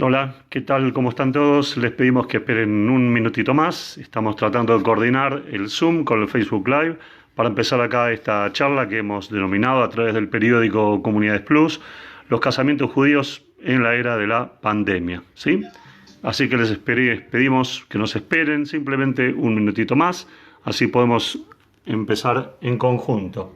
Hola, ¿qué tal? ¿Cómo están todos? Les pedimos que esperen un minutito más. Estamos tratando de coordinar el Zoom con el Facebook Live para empezar acá esta charla que hemos denominado a través del periódico Comunidades Plus, los casamientos judíos en la era de la pandemia, ¿sí? Así que pedimos que nos esperen simplemente un minutito más, así podemos empezar en conjunto.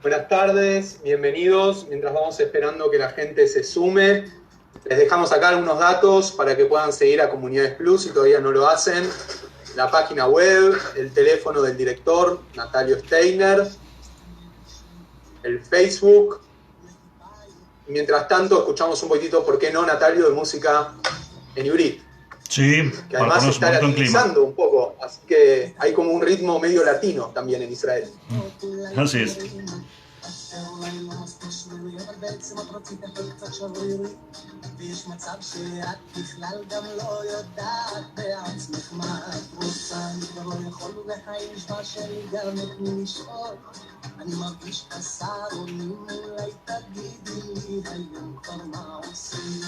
Buenas tardes, bienvenidos. Mientras vamos esperando que la gente se sume, les dejamos acá algunos datos para que puedan seguir a Comunidades Plus si todavía no lo hacen. La página web, el teléfono del director, Natalio Steiner, el Facebook. Mientras tanto, escuchamos un poquitito, ¿por qué no, Natalio, de música en Ivrit? Sí, que además se está latinizando un poco, así que hay como un ritmo medio latino también en Israel. Así es. אני מרגיש חסר אונים, אולי תגידי לי היום כבר מה עושים.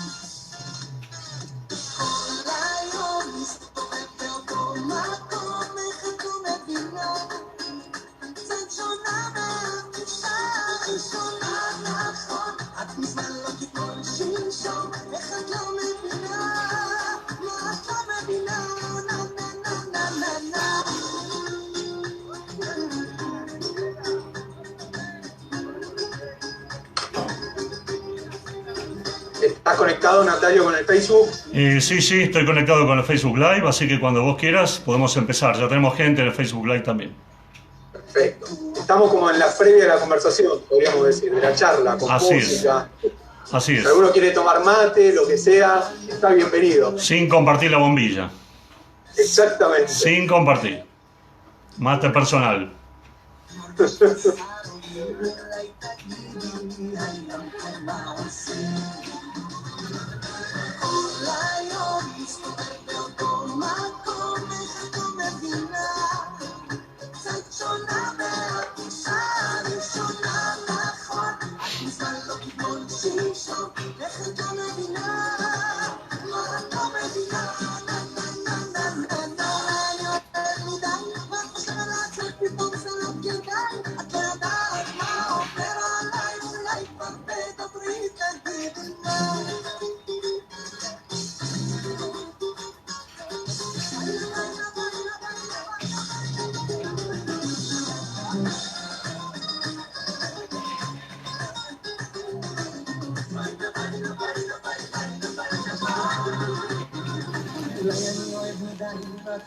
כל היום מסתובב באותו מקום, איך את לא מבינה? קצת שונה מהתחושה הראשונה, נכון? את מזמן לא תיפול שלשום, איך את לא מבינה? מה את לא מבינה? נה נה נה נה נה נה. ¿Estás conectado, Natalio, con el Facebook? Sí, estoy conectado con el Facebook Live, así que cuando vos quieras podemos empezar. Ya tenemos gente en el Facebook Live también. Perfecto. Estamos como en la previa de la conversación, podríamos decir, de la charla, con Así música. Así es. Si alguno quiere tomar mate, lo que sea, está bienvenido. Sin compartir la bombilla. Exactamente. Sin compartir. Mate personal.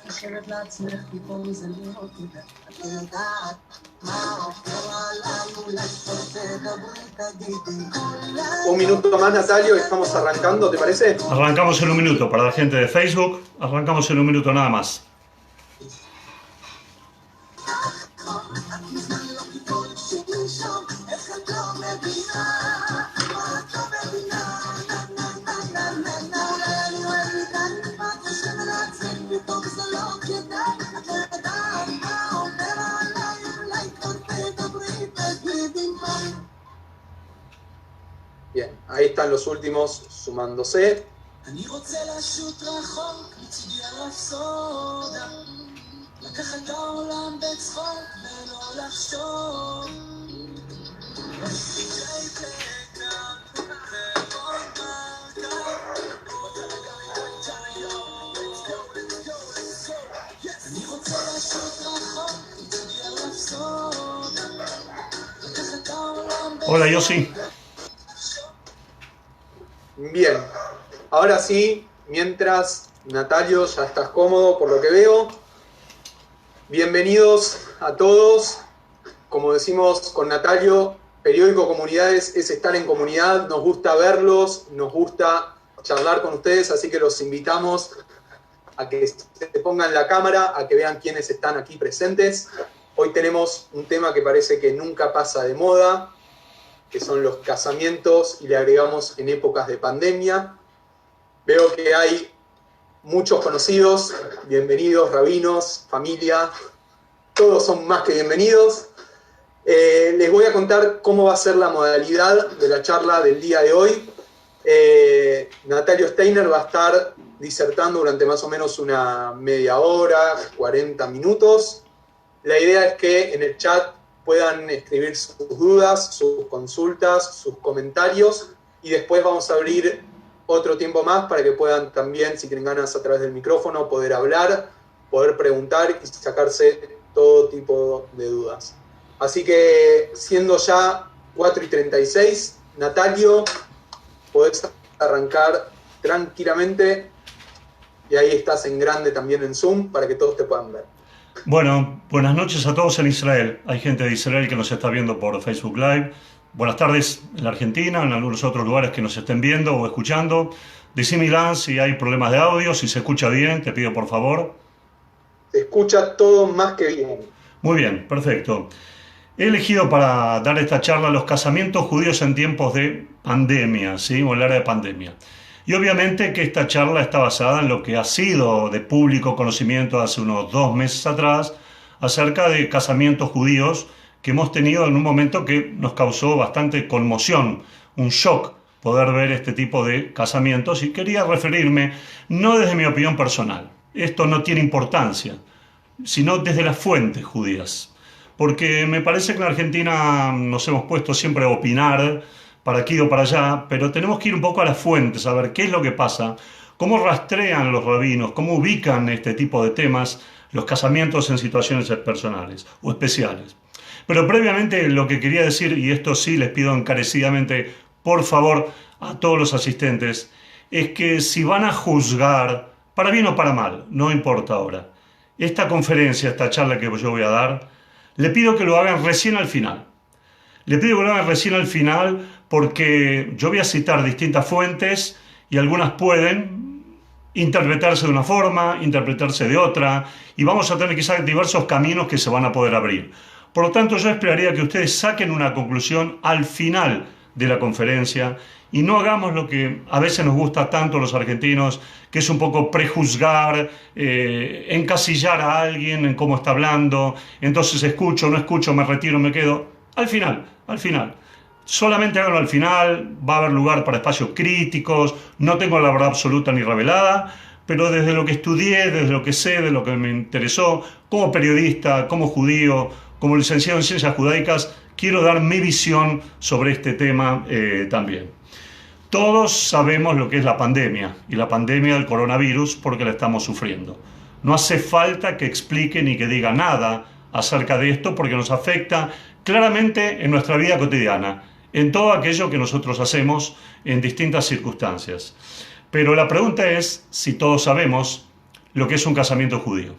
חושבת לעצמך פתאום זה לראות אותך את יודעת מה עובר עליי אולי תדברי תגידי Un minuto más, Natalio, estamos arrancando, ¿te parece? Arrancamos en un minuto. Para la gente de Facebook, arrancamos en un minuto nada más. Bien, ahí están los últimos sumándose. אני רוצה לשוט רחוק מצידי הרפסודה לקחת את העולם בצחוק ולא לחשוב אני רוצה לשוט רחוק מצידי הרפסודה Hola, Yossi. Bien, ahora sí, mientras Natalio ya estás cómodo por lo que veo, bienvenidos a todos. Como decimos con Natalio, Periódico Comunidades es estar en comunidad, nos gusta verlos, nos gusta charlar con ustedes, así que los invitamos a que se pongan la cámara, a que vean quiénes están aquí presentes. Hoy tenemos un tema que parece que nunca pasa de moda, que son los casamientos, y le agregamos en épocas de pandemia. Veo que hay muchos conocidos, bienvenidos, rabinos, familia, todos son más que bienvenidos. Les voy a contar cómo va a ser la modalidad de la charla del día de hoy. Natalio Steiner va a estar disertando durante más o menos una media hora, 40 minutos. La idea es que en el chat puedan escribir sus dudas, sus consultas, sus comentarios, y después vamos a abrir otro tiempo más para que puedan también, si tienen ganas a través del micrófono, poder hablar, poder preguntar y sacarse todo tipo de dudas. Así que, siendo ya 4:36, Natalio, podés arrancar tranquilamente, y ahí estás en grande también en Zoom para que todos te puedan ver. Bueno, buenas noches a todos en Israel. Hay gente de Israel que nos está viendo por Facebook Live. Buenas tardes en la Argentina, en algunos otros lugares que nos estén viendo o escuchando. Decime, Ilan, si hay problemas de audio, si se escucha bien, te pido por favor. Se escucha todo más que bien. Muy bien, perfecto. He elegido para dar esta charla los casamientos judíos en tiempos de pandemia, ¿sí? O en la era de pandemia. Y obviamente que esta charla está basada en lo que ha sido de público conocimiento hace unos 2 meses atrás acerca de casamientos judíos que hemos tenido en un momento que nos causó bastante conmoción, un shock poder ver este tipo de casamientos, y quería referirme no desde mi opinión personal, esto no tiene importancia, sino desde las fuentes judías, porque me parece que en Argentina nos hemos puesto siempre a opinar para aquí o para allá, pero tenemos que ir un poco a las fuentes, a ver qué es lo que pasa, cómo rastrean los rabinos, cómo ubican este tipo de temas, los casamientos en situaciones personales o especiales. Pero previamente lo que quería decir, y esto sí les pido encarecidamente, por favor, a todos los asistentes, es que si van a juzgar, para bien o para mal, no importa ahora, esta conferencia, esta charla que yo voy a dar, le pido que lo hagan recién al final. Le pido que lo hagan recién al final porque yo voy a citar distintas fuentes y algunas pueden interpretarse de una forma, interpretarse de otra, y vamos a tener quizás diversos caminos que se van a poder abrir. Por lo tanto, yo esperaría que ustedes saquen una conclusión al final de la conferencia y no hagamos lo que a veces nos gusta tanto a los argentinos, que es un poco prejuzgar, encasillar a alguien en cómo está hablando, entonces escucho, no escucho, me retiro, me quedo. Al final. Solamente háganlo al final, va a haber lugar para espacios críticos, no tengo la verdad absoluta ni revelada, pero desde lo que estudié, desde lo que sé, de lo que me interesó, como periodista, como judío, como licenciado en ciencias judaicas, quiero dar mi visión sobre este tema también. Todos sabemos lo que es la pandemia, y la pandemia del coronavirus porque la estamos sufriendo. No hace falta que explique ni que diga nada acerca de esto porque nos afecta claramente en nuestra vida cotidiana, en todo aquello que nosotros hacemos en distintas circunstancias. Pero la pregunta es si todos sabemos lo que es un casamiento judío.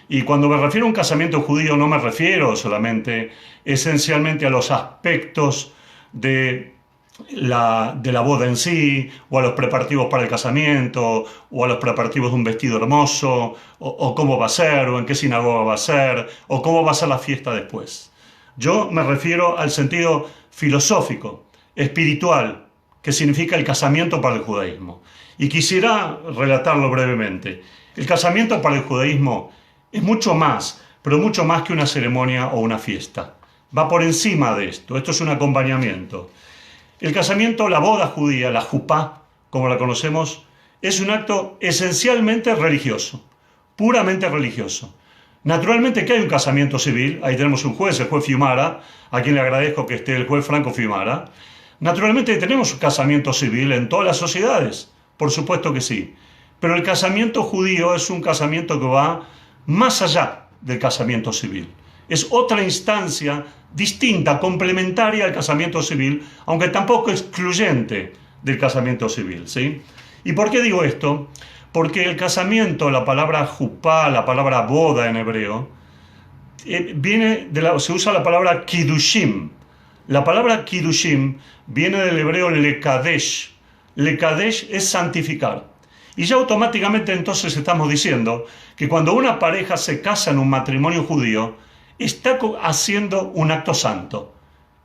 Y cuando me refiero a un casamiento judío no me refiero solamente esencialmente a los aspectos de la boda en sí, o a los preparativos para el casamiento, o a los preparativos de un vestido hermoso, o cómo va a ser, o en qué sinagoga va a ser, o cómo va a ser la fiesta después. Yo me refiero al sentido filosófico, espiritual, que significa el casamiento para el judaísmo. Y quisiera relatarlo brevemente. El casamiento para el judaísmo es mucho más, pero mucho más que una ceremonia o una fiesta. Va por encima de esto. Esto es un acompañamiento. El casamiento, la boda judía, la jupá, como la conocemos, es un acto esencialmente religioso, puramente religioso. Naturalmente que hay un casamiento civil, ahí tenemos un juez, el juez Fiumara, a quien le agradezco que esté el juez Franco Fiumara. Naturalmente tenemos un casamiento civil en todas las sociedades, por supuesto que sí. Pero el casamiento judío es un casamiento que va más allá del casamiento civil. Es otra instancia distinta, complementaria al casamiento civil, aunque tampoco excluyente del casamiento civil, ¿sí? ¿Y por qué digo esto? Porque el casamiento, la palabra jupá, la palabra boda en hebreo, se usa la palabra kiddushim. La palabra kiddushim viene del hebreo lekadesh. Lekadesh es santificar. Y ya automáticamente entonces estamos diciendo que cuando una pareja se casa en un matrimonio judío, está haciendo un acto santo.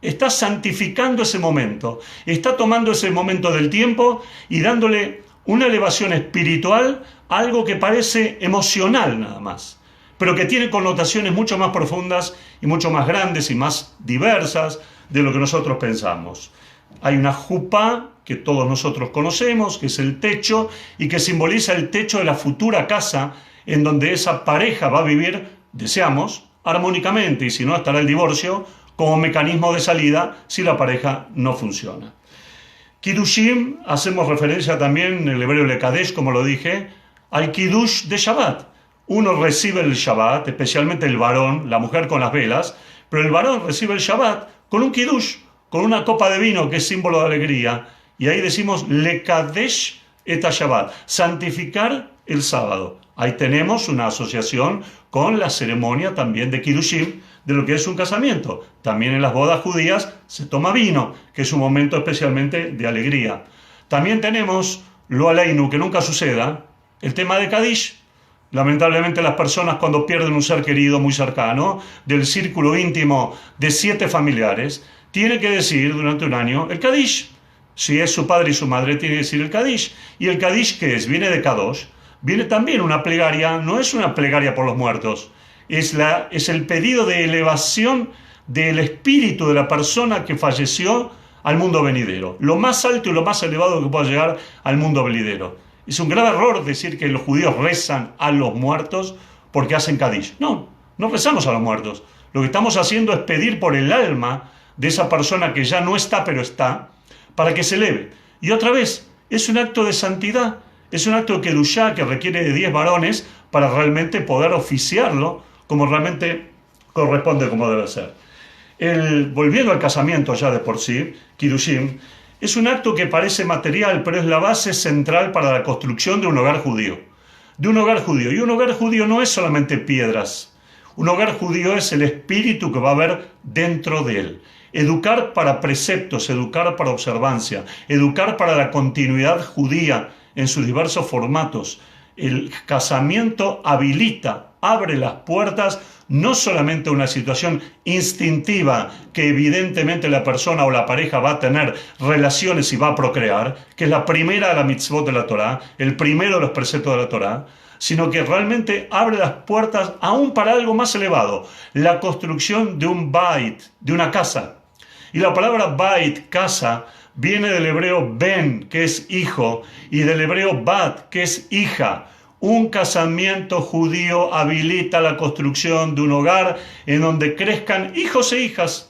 Está santificando ese momento. Está tomando ese momento del tiempo y dándole una elevación espiritual a algo que parece emocional nada más, pero que tiene connotaciones mucho más profundas y mucho más grandes y más diversas de lo que nosotros pensamos. Hay una jupá que todos nosotros conocemos, que es el techo, y que simboliza el techo de la futura casa en donde esa pareja va a vivir, deseamos, armónicamente, y si no, estará el divorcio como mecanismo de salida si la pareja no funciona. Kiddushim, hacemos referencia también en el hebreo lekadesh, como lo dije, al kiddush de Shabbat. Uno recibe el Shabbat, especialmente el varón, la mujer con las velas, pero el varón recibe el Shabbat con un kiddush, con una copa de vino que es símbolo de alegría, y ahí decimos lekadesh et Shabbat, santificar el sábado. Ahí tenemos una asociación con la ceremonia también de kiddushim, de lo que es un casamiento. También en las bodas judías se toma vino, que es un momento especialmente de alegría. También tenemos, lo aleinu, que nunca suceda, el tema de Kadish. Lamentablemente las personas cuando pierden un ser querido muy cercano, del círculo íntimo de 7 familiares, tienen que decir durante un año el Kadish. Si es su padre y su madre, tiene que decir el Kadish. ¿Y el Kadish qué es? Viene de Kadosh. Viene también una plegaria, no es una plegaria por los muertos, es el pedido de elevación del espíritu de la persona que falleció al mundo venidero. Lo más alto y lo más elevado que pueda llegar al mundo venidero. Es un grave error decir que los judíos rezan a los muertos porque hacen Kadish. No, no rezamos a los muertos. Lo que estamos haciendo es pedir por el alma de esa persona que ya no está, pero está, para que se eleve. Y otra vez, es un acto de santidad, es un acto de kedushá que requiere de 10 varones para realmente poder oficiarlo como realmente corresponde, como debe ser. Volviendo al casamiento ya de por sí, kiddushim, es un acto que parece material, pero es la base central para la construcción de un hogar judío. De un hogar judío. Y un hogar judío no es solamente piedras. Un hogar judío es el espíritu que va a haber dentro de él. Educar para preceptos, educar para observancia, educar para la continuidad judía en sus diversos formatos. El casamiento habilita, abre las puertas no solamente a una situación instintiva que evidentemente la persona o la pareja va a tener relaciones y va a procrear, que es la primera de la mitzvot de la Torá, el primero de los preceptos de la Torá, sino que realmente abre las puertas aún para algo más elevado, la construcción de un bait, de una casa. Y la palabra bait, casa, viene del hebreo ben, que es hijo, y del hebreo bat, que es hija. Un casamiento judío habilita la construcción de un hogar en donde crezcan hijos e hijas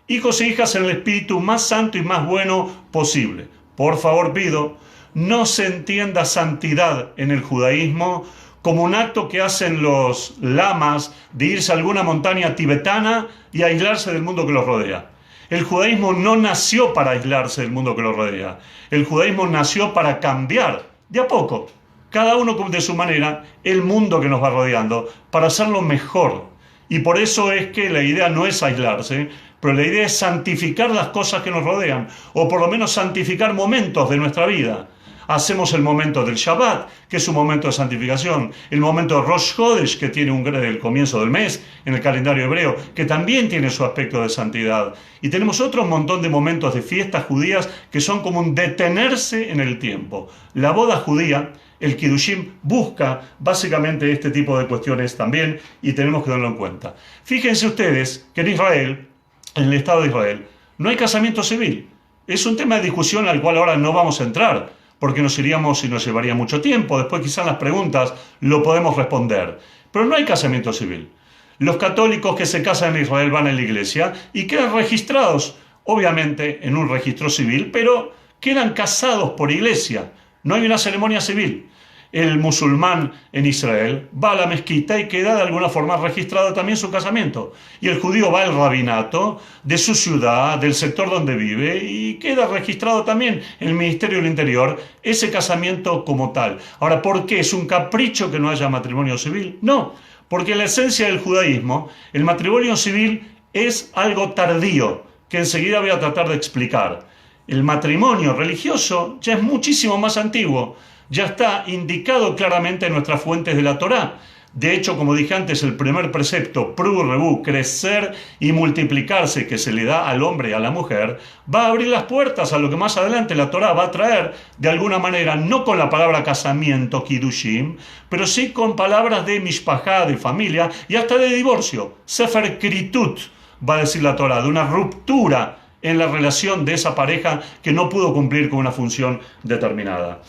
en el espíritu más santo y más bueno posible. Por favor pido, no se entienda santidad en el judaísmo como un acto que hacen los lamas de irse a alguna montaña tibetana y aislarse del mundo que los rodea. El judaísmo no nació para aislarse del mundo que lo rodea. El judaísmo nació para cambiar, de a poco, cada uno de su manera, el mundo que nos va rodeando, para hacerlo mejor. Y por eso es que la idea no es aislarse, pero la idea es santificar las cosas que nos rodean, o por lo menos santificar momentos de nuestra vida. Hacemos el momento del Shabbat, que es un momento de santificación, el momento de Rosh Chodesh, que tiene el comienzo del mes en el calendario hebreo, que también tiene su aspecto de santidad. Y tenemos otro montón de momentos de fiestas judías que son como un detenerse en el tiempo. La boda judía, el kiddushim, busca básicamente este tipo de cuestiones también y tenemos que tenerlo en cuenta. Fíjense ustedes que en Israel, en el Estado de Israel, no hay casamiento civil. Es un tema de discusión al cual ahora no vamos a entrar, porque nos iríamos y nos llevaría mucho tiempo. Después quizás en las preguntas lo podemos responder. Pero no hay casamiento civil. Los católicos que se casan en Israel van a la iglesia y quedan registrados, obviamente, en un registro civil, pero quedan casados por iglesia. No hay una ceremonia civil. el musulmán en Israel va a la mezquita y queda de alguna forma registrado también su casamiento. Y el judío va al rabinato de su ciudad, del sector donde vive, y queda registrado también en el Ministerio del Interior ese casamiento como tal. Ahora, ¿por qué? ¿Es un capricho que no haya matrimonio civil? No, porque en la esencia del judaísmo, el matrimonio civil es algo tardío, que enseguida voy a tratar de explicar. El matrimonio religioso ya es muchísimo más antiguo, ya está indicado claramente en nuestras fuentes de la Torá. De hecho, como dije antes, el primer precepto, pru rebu, crecer y multiplicarse, que se le da al hombre y a la mujer, va a abrir las puertas a lo que más adelante la Torá va a traer, de alguna manera, no con la palabra casamiento, kiddushim, pero sí con palabras de mishpajá, de familia, y hasta de divorcio, sefer kritut, va a decir la Torá, de una ruptura en la relación de esa pareja que no pudo cumplir con una función determinada.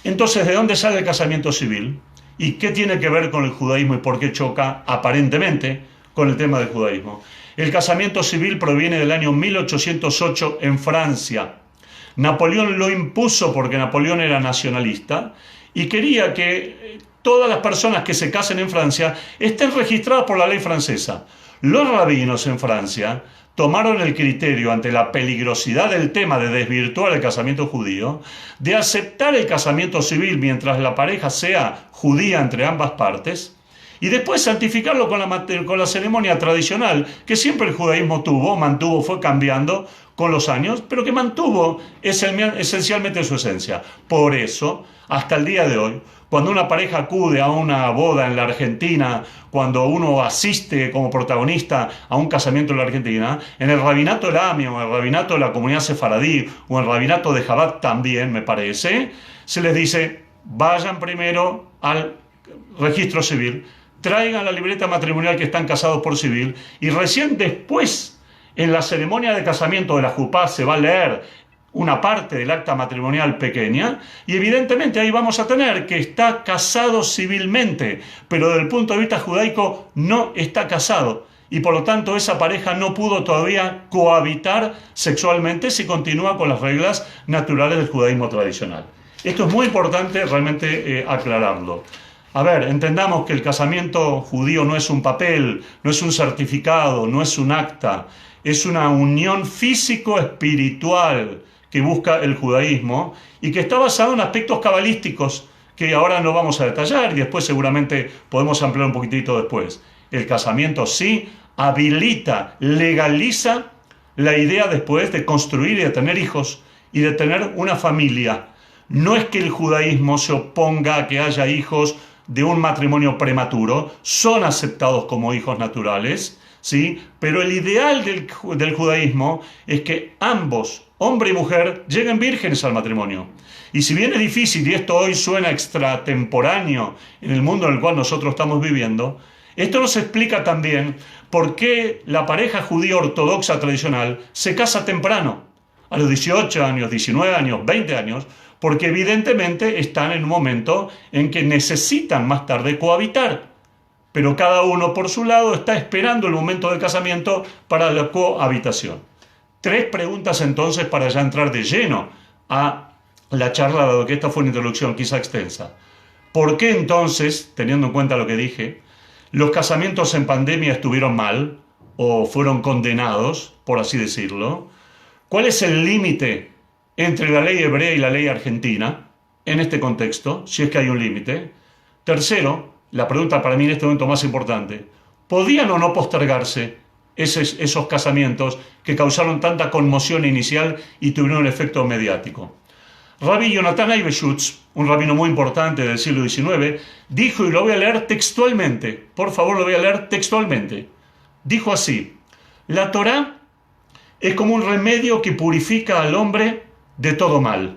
Entonces, ¿de dónde sale el casamiento civil? ¿Y qué tiene que ver con el judaísmo y por qué choca, aparentemente, con el tema del judaísmo? El casamiento civil proviene del año 1808 en Francia. Napoleón lo impuso porque Napoleón era nacionalista y quería que todas las personas que se casen en Francia estén registradas por la ley francesa. Los rabinos en Francia tomaron el criterio ante la peligrosidad del tema de desvirtuar el casamiento judío, de aceptar el casamiento civil mientras la pareja sea judía entre ambas partes, y después santificarlo con la ceremonia tradicional que siempre el judaísmo mantuvo, fue cambiando con los años, pero que mantuvo esencialmente su esencia. Por eso, hasta el día de hoy, cuando una pareja acude a una boda en la Argentina, cuando uno asiste como protagonista a un casamiento en la Argentina, en el rabinato del AMI o en el rabinato de la comunidad sefaradí o en el rabinato de Jabat también, me parece, se les dice, vayan primero al registro civil, traigan la libreta matrimonial que están casados por civil y recién después, en la ceremonia de casamiento de la jupá, se va a leer una parte del acta matrimonial pequeña y evidentemente ahí vamos a tener que está casado civilmente, pero desde el punto de vista judaico no está casado y por lo tanto esa pareja no pudo todavía cohabitar sexualmente si continúa con las reglas naturales del judaísmo tradicional. Esto es muy importante realmente aclararlo. A ver, entendamos que el casamiento judío no es un papel, no es un certificado, no es un acta, es una unión físico-espiritual que busca el judaísmo y que está basado en aspectos cabalísticos que ahora no vamos a detallar y después seguramente podemos ampliar un poquitito después. El casamiento sí habilita, legaliza la idea después de construir y de tener hijos y de tener una familia. No es que el judaísmo se oponga a que haya hijos de un matrimonio prematuro, son aceptados como hijos naturales, ¿sí? Pero el ideal del judaísmo es que ambos, hombre y mujer, lleguen vírgenes al matrimonio. Y si bien es difícil, y esto hoy suena extratemporáneo en el mundo en el cual nosotros estamos viviendo, esto nos explica también por qué la pareja judía ortodoxa tradicional se casa temprano, a los 18 años, 19 años, 20 años, porque evidentemente están en un momento en que necesitan más tarde cohabitar. Pero cada uno por su lado está esperando el momento del casamiento para la cohabitación. 3 preguntas entonces para ya entrar de lleno a la charla, dado que esta fue una introducción quizá extensa. ¿Por qué entonces, teniendo en cuenta lo que dije, los casamientos en pandemia estuvieron mal o fueron condenados, por así decirlo? ¿Cuál es el límite entre la ley hebrea y la ley argentina en este contexto, si es que hay un límite? Tercero, la pregunta para mí en este momento más importante, ¿podían o no postergarse esos casamientos que causaron tanta conmoción inicial y tuvieron un efecto mediático? Rabbi Jonathan Eibeshutz, un rabino muy importante del siglo XIX, dijo, y lo voy a leer textualmente, por favor lo voy a leer textualmente, dijo así: la Torá es como un remedio que purifica al hombre de todo mal.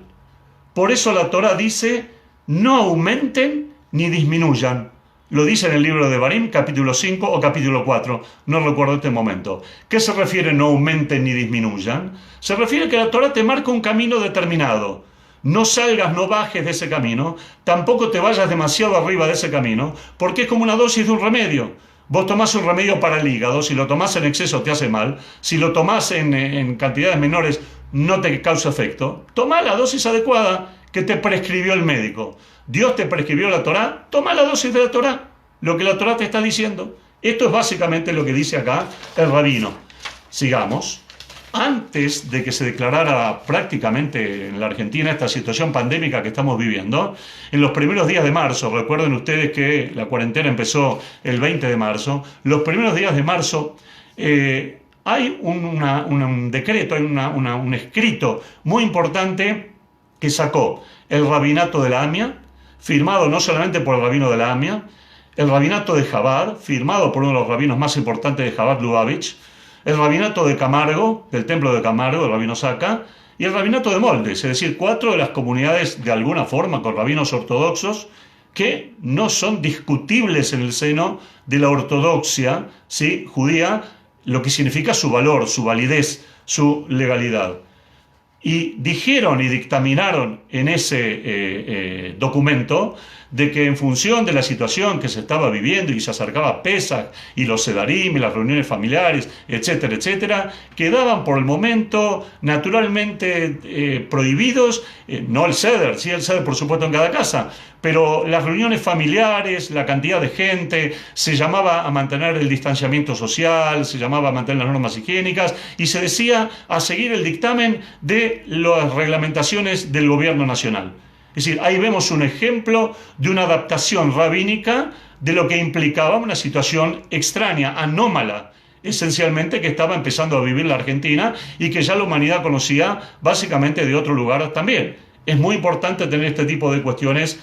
Por eso la Torá dice, no aumenten ni disminuyan. Lo dice en el libro de Barim, capítulo 5 o capítulo 4, no recuerdo este momento. ¿Qué se refiere no aumenten ni disminuyan? Se refiere que la Torá te marca un camino determinado. No salgas, no bajes de ese camino, tampoco te vayas demasiado arriba de ese camino, porque es como una dosis de un remedio. Vos tomás un remedio para el hígado, si lo tomás en exceso te hace mal, si lo tomás en cantidades menores no te causa efecto, toma la dosis adecuada que te prescribió el médico. Dios te prescribió la Torá, toma la dosis de la Torá, lo que la Torá te está diciendo. Esto es básicamente lo que dice acá el rabino. Sigamos. Antes de que se declarara prácticamente en la Argentina esta situación pandémica que estamos viviendo, en los primeros días de marzo, recuerden ustedes que la cuarentena empezó el 20 de marzo, los primeros días de marzo hay un decreto, hay un escrito muy importante que sacó el rabinato de la AMIA, firmado no solamente por el rabino de la AMIA, el rabinato de Chabad, firmado por uno de los rabinos más importantes de Chabad, Lubavitch, el rabinato de Camargo, del templo de Camargo, el rabino Saca, y el rabinato de Moldes, es decir, 4 de las comunidades de alguna forma con rabinos ortodoxos que no son discutibles en el seno de la ortodoxia, ¿sí?, judía, lo que significa su valor, su validez, su legalidad. Y dijeron y dictaminaron en ese documento de que en función de la situación que se estaba viviendo y se acercaba Pesach y los sedarim y las reuniones familiares, etcétera, etcétera, quedaban por el momento naturalmente prohibidos, no el seder, sí el seder por supuesto en cada casa, pero las reuniones familiares, la cantidad de gente, se llamaba a mantener el distanciamiento social, se llamaba a mantener las normas higiénicas y se decía a seguir el dictamen de las reglamentaciones del gobierno nacional. Es decir, ahí vemos un ejemplo de una adaptación rabínica de lo que implicaba una situación extraña, anómala, esencialmente que estaba empezando a vivir la Argentina y que ya la humanidad conocía básicamente de otro lugar también. Es muy importante tener este tipo de cuestiones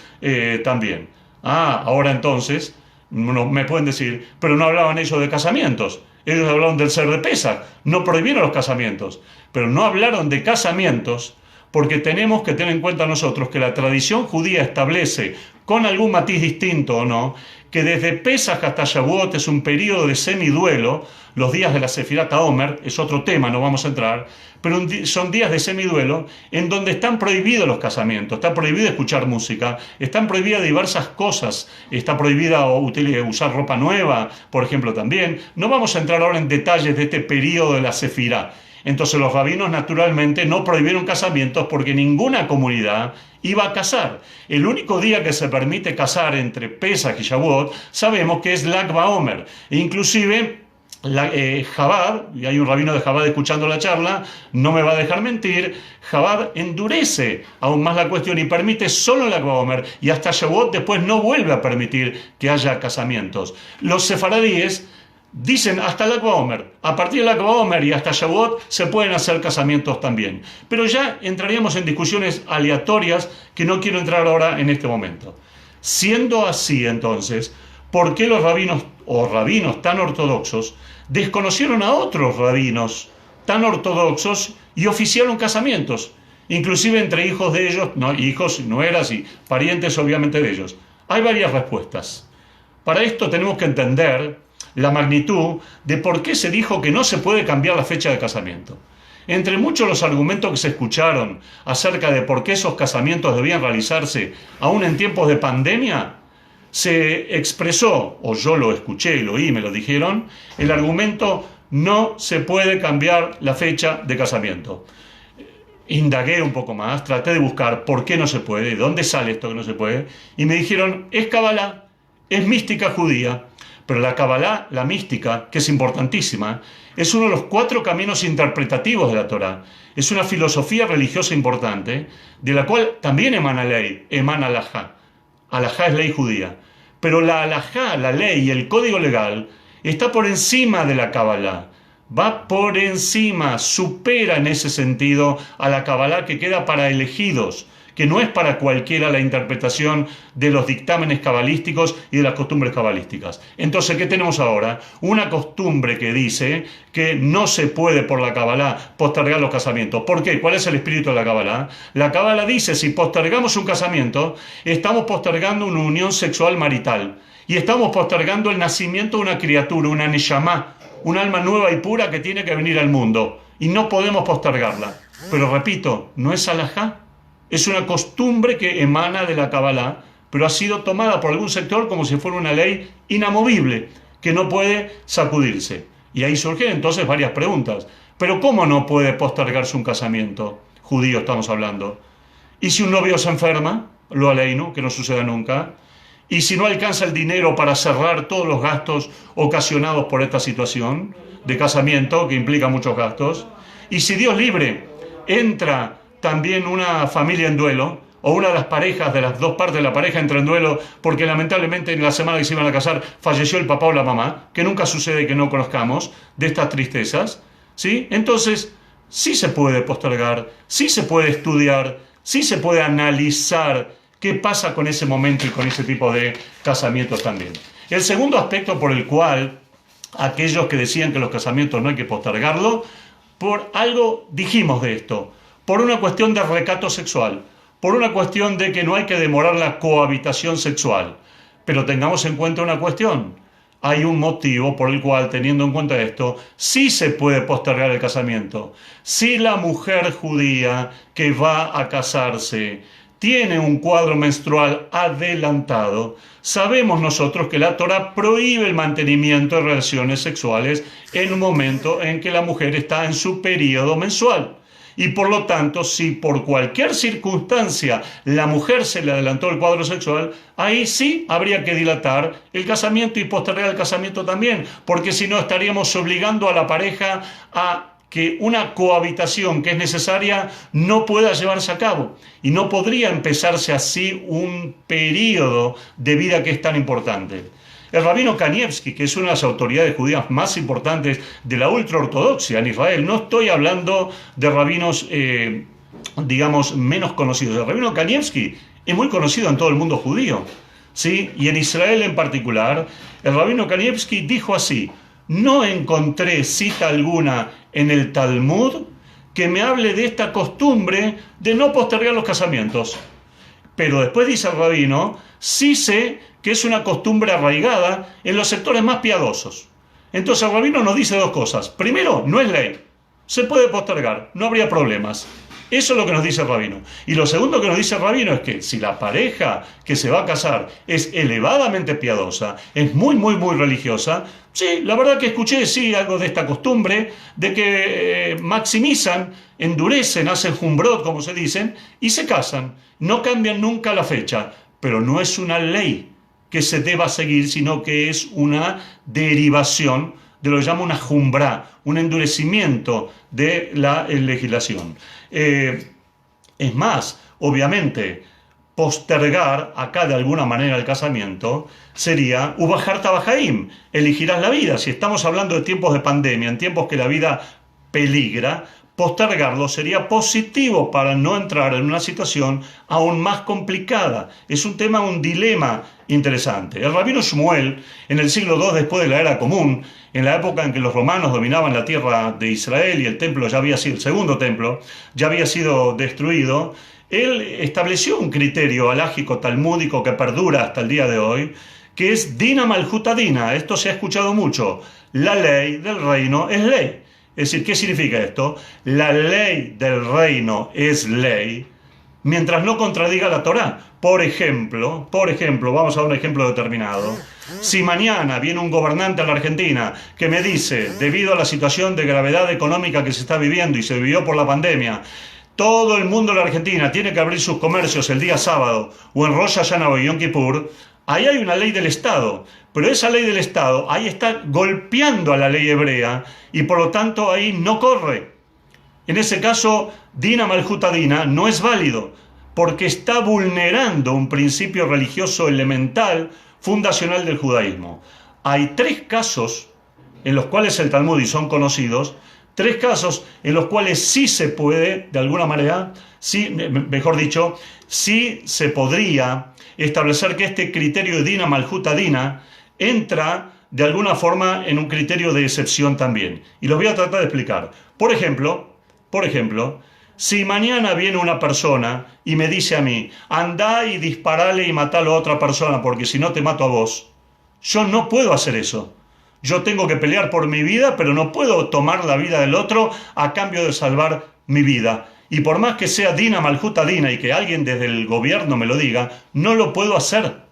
también. Ahora entonces, me pueden decir, pero no hablaban ellos de casamientos. Ellos hablaron del ser de Pesach, no prohibieron los casamientos, pero no hablaron de casamientos porque tenemos que tener en cuenta nosotros que la tradición judía establece, con algún matiz distinto o no, que desde Pesach hasta Shavuot es un periodo de semiduelo, los días de la Sefirat HaOmer, es otro tema, no vamos a entrar, pero son días de semiduelo en donde están prohibidos los casamientos, está prohibido escuchar música, están prohibidas diversas cosas, está prohibida usar ropa nueva, por ejemplo, también. No vamos a entrar ahora en detalles de este periodo de la Sefirá. Entonces los rabinos naturalmente no prohibieron casamientos porque ninguna comunidad iba a casar. El único día que se permite casar entre Pesach y Shavuot sabemos que es Lag BaOmer. E inclusive Chabad, y hay un rabino de Chabad escuchando la charla, no me va a dejar mentir, Chabad endurece aún más la cuestión y permite solo Lag BaOmer y hasta Shavuot después no vuelve a permitir que haya casamientos. Los sefaradíes dicen hasta Lag BaOmer, a partir de Lag BaOmer y hasta Shavuot se pueden hacer casamientos también. Pero ya entraríamos en discusiones aleatorias que no quiero entrar ahora en este momento. Siendo así entonces, ¿por qué los rabinos o rabinos tan ortodoxos desconocieron a otros rabinos tan ortodoxos y oficiaron casamientos? Inclusive entre hijos de ellos, hijos, nueras y parientes obviamente de ellos. Hay varias respuestas. Para esto tenemos que entender la magnitud de por qué se dijo que no se puede cambiar la fecha de casamiento. Entre muchos los argumentos que se escucharon acerca de por qué esos casamientos debían realizarse aún en tiempos de pandemia, se expresó, o yo lo escuché, lo oí, me lo dijeron, el argumento no se puede cambiar la fecha de casamiento. Indagué un poco más, traté de buscar por qué no se puede, de dónde sale esto que no se puede, y me dijeron, es Kabbalah, es mística judía. Pero la Kabbalah, la mística, que es importantísima, es uno de los 4 caminos interpretativos de la Torá. Es una filosofía religiosa importante, de la cual también emana ley, emana halajá. Halajá es ley judía. Pero la halajá, la ley y el código legal está por encima de la Kabbalah. Va por encima, supera en ese sentido a la Kabbalah que queda para elegidos, que no es para cualquiera la interpretación de los dictámenes cabalísticos y de las costumbres cabalísticas. Entonces, ¿qué tenemos ahora? Una costumbre que dice que no se puede por la Kabbalah postergar los casamientos. ¿Por qué? ¿Cuál es el espíritu de la Kabbalah? La Kabbalah dice, si postergamos un casamiento, estamos postergando una unión sexual marital y estamos postergando el nacimiento de una criatura, una neshama, un alma nueva y pura que tiene que venir al mundo y no podemos postergarla. Pero repito, no es halajá. Es una costumbre que emana de la Kabbalah, pero ha sido tomada por algún sector como si fuera una ley inamovible, que no puede sacudirse. Y ahí surgen entonces varias preguntas. Pero ¿cómo no puede postergarse un casamiento? Judío estamos hablando. ¿Y si un novio se enferma? Lo aleino, que no suceda nunca. ¿Y si no alcanza el dinero para cerrar todos los gastos ocasionados por esta situación de casamiento, que implica muchos gastos? ¿Y si Dios libre entra también una familia en duelo, o una de las parejas, de las dos partes de la pareja entra en duelo, porque lamentablemente en la semana que se iban a casar falleció el papá o la mamá, que nunca sucede que no conozcamos de estas tristezas, ¿sí? Entonces, sí se puede postergar, sí se puede estudiar, sí se puede analizar qué pasa con ese momento y con ese tipo de casamientos también. El segundo aspecto por el cual aquellos que decían que los casamientos no hay que postergarlo, por algo dijimos de esto, por una cuestión de recato sexual, por una cuestión de que no hay que demorar la cohabitación sexual. Pero tengamos en cuenta una cuestión. Hay un motivo por el cual, teniendo en cuenta esto, sí se puede postergar el casamiento. Si la mujer judía que va a casarse tiene un cuadro menstrual adelantado, sabemos nosotros que la Torá prohíbe el mantenimiento de relaciones sexuales en un momento en que la mujer está en su periodo mensual. Y por lo tanto, si por cualquier circunstancia la mujer se le adelantó el cuadro sexual, ahí sí habría que dilatar el casamiento y postergar el casamiento también, porque si no estaríamos obligando a la pareja a que una cohabitación que es necesaria no pueda llevarse a cabo y no podría empezarse así un periodo de vida que es tan importante. El rabino Kanievski, que es una de las autoridades judías más importantes de la ultraortodoxia en Israel, no estoy hablando de rabinos, digamos, menos conocidos. El rabino Kanievski es muy conocido en todo el mundo judío, ¿sí? Y en Israel en particular, el rabino Kanievski dijo así: no encontré cita alguna en el Talmud que me hable de esta costumbre de no postergar los casamientos. Pero después dice el rabino, sí sé que es una costumbre arraigada en los sectores más piadosos. Entonces el rabino nos dice dos cosas. Primero, no es ley, se puede postergar, no habría problemas. Eso es lo que nos dice el rabino. Y lo segundo que nos dice el rabino es que si la pareja que se va a casar es elevadamente piadosa, es muy religiosa, sí, la verdad que escuché sí algo de esta costumbre, de que maximizan, endurecen, hacen jumbrot, como se dicen, y se casan. No cambian nunca la fecha, pero no es una ley que se deba seguir, sino que es una derivación de lo que llama una jumbrá, un endurecimiento de la legislación. Es más, obviamente, postergar acá de alguna manera el casamiento sería ubajar tabajaim, elegirás la vida. Si estamos hablando de tiempos de pandemia, en tiempos que la vida peligra, postergarlo sería positivo para no entrar en una situación aún más complicada. Es un tema, un dilema interesante. El rabino Shmuel, en el siglo II después de la era común, en la época en que los romanos dominaban la tierra de Israel y el templo ya había sido, el segundo templo, ya había sido destruido, él estableció un criterio halágico talmúdico que perdura hasta el día de hoy, que es Dina Malhuta Dina. Esto se ha escuchado mucho. La ley del reino es ley. Es decir, ¿qué significa esto? La ley del reino es ley mientras no contradiga la Torá. Por ejemplo, vamos a dar un ejemplo determinado. Si mañana viene un gobernante a la Argentina que me dice, debido a la situación de gravedad económica que se está viviendo y se vivió por la pandemia, todo el mundo de la Argentina tiene que abrir sus comercios el día sábado o en Rosh Hashanah o Yom Kippur, ahí hay una ley del Estado, pero esa ley del Estado ahí está golpeando a la ley hebrea y por lo tanto ahí no corre. En ese caso, Dina Malhuta Dina no es válido porque está vulnerando un principio religioso elemental fundacional del judaísmo. Hay tres casos en los cuales el Talmud, y son conocidos, tres casos en los cuales sí se puede, de alguna manera, sí, mejor dicho, sí se podría establecer que este criterio de Dina Malhuta Dina entra de alguna forma en un criterio de excepción también. Y los voy a tratar de explicar. Por ejemplo, si mañana viene una persona y me dice a mí, andá y disparale y matalo a otra persona porque si no te mato a vos, yo no puedo hacer eso. Yo tengo que pelear por mi vida, pero no puedo tomar la vida del otro a cambio de salvar mi vida. Y por más que sea Dina Malhuta Dina y que alguien desde el gobierno me lo diga, no lo puedo hacer.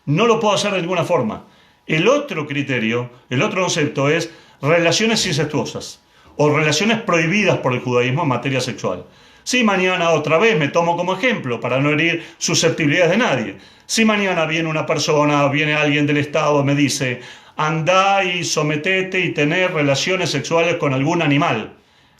No lo puedo hacer de ninguna forma. El otro criterio, el otro concepto es relaciones incestuosas. o relaciones prohibidas por el judaísmo en materia sexual. Si mañana otra vez me tomo como ejemplo, para no herir susceptibilidades de nadie, si mañana viene una persona o viene alguien del Estado y me dice, andá y sometete y tener relaciones sexuales con algún animal,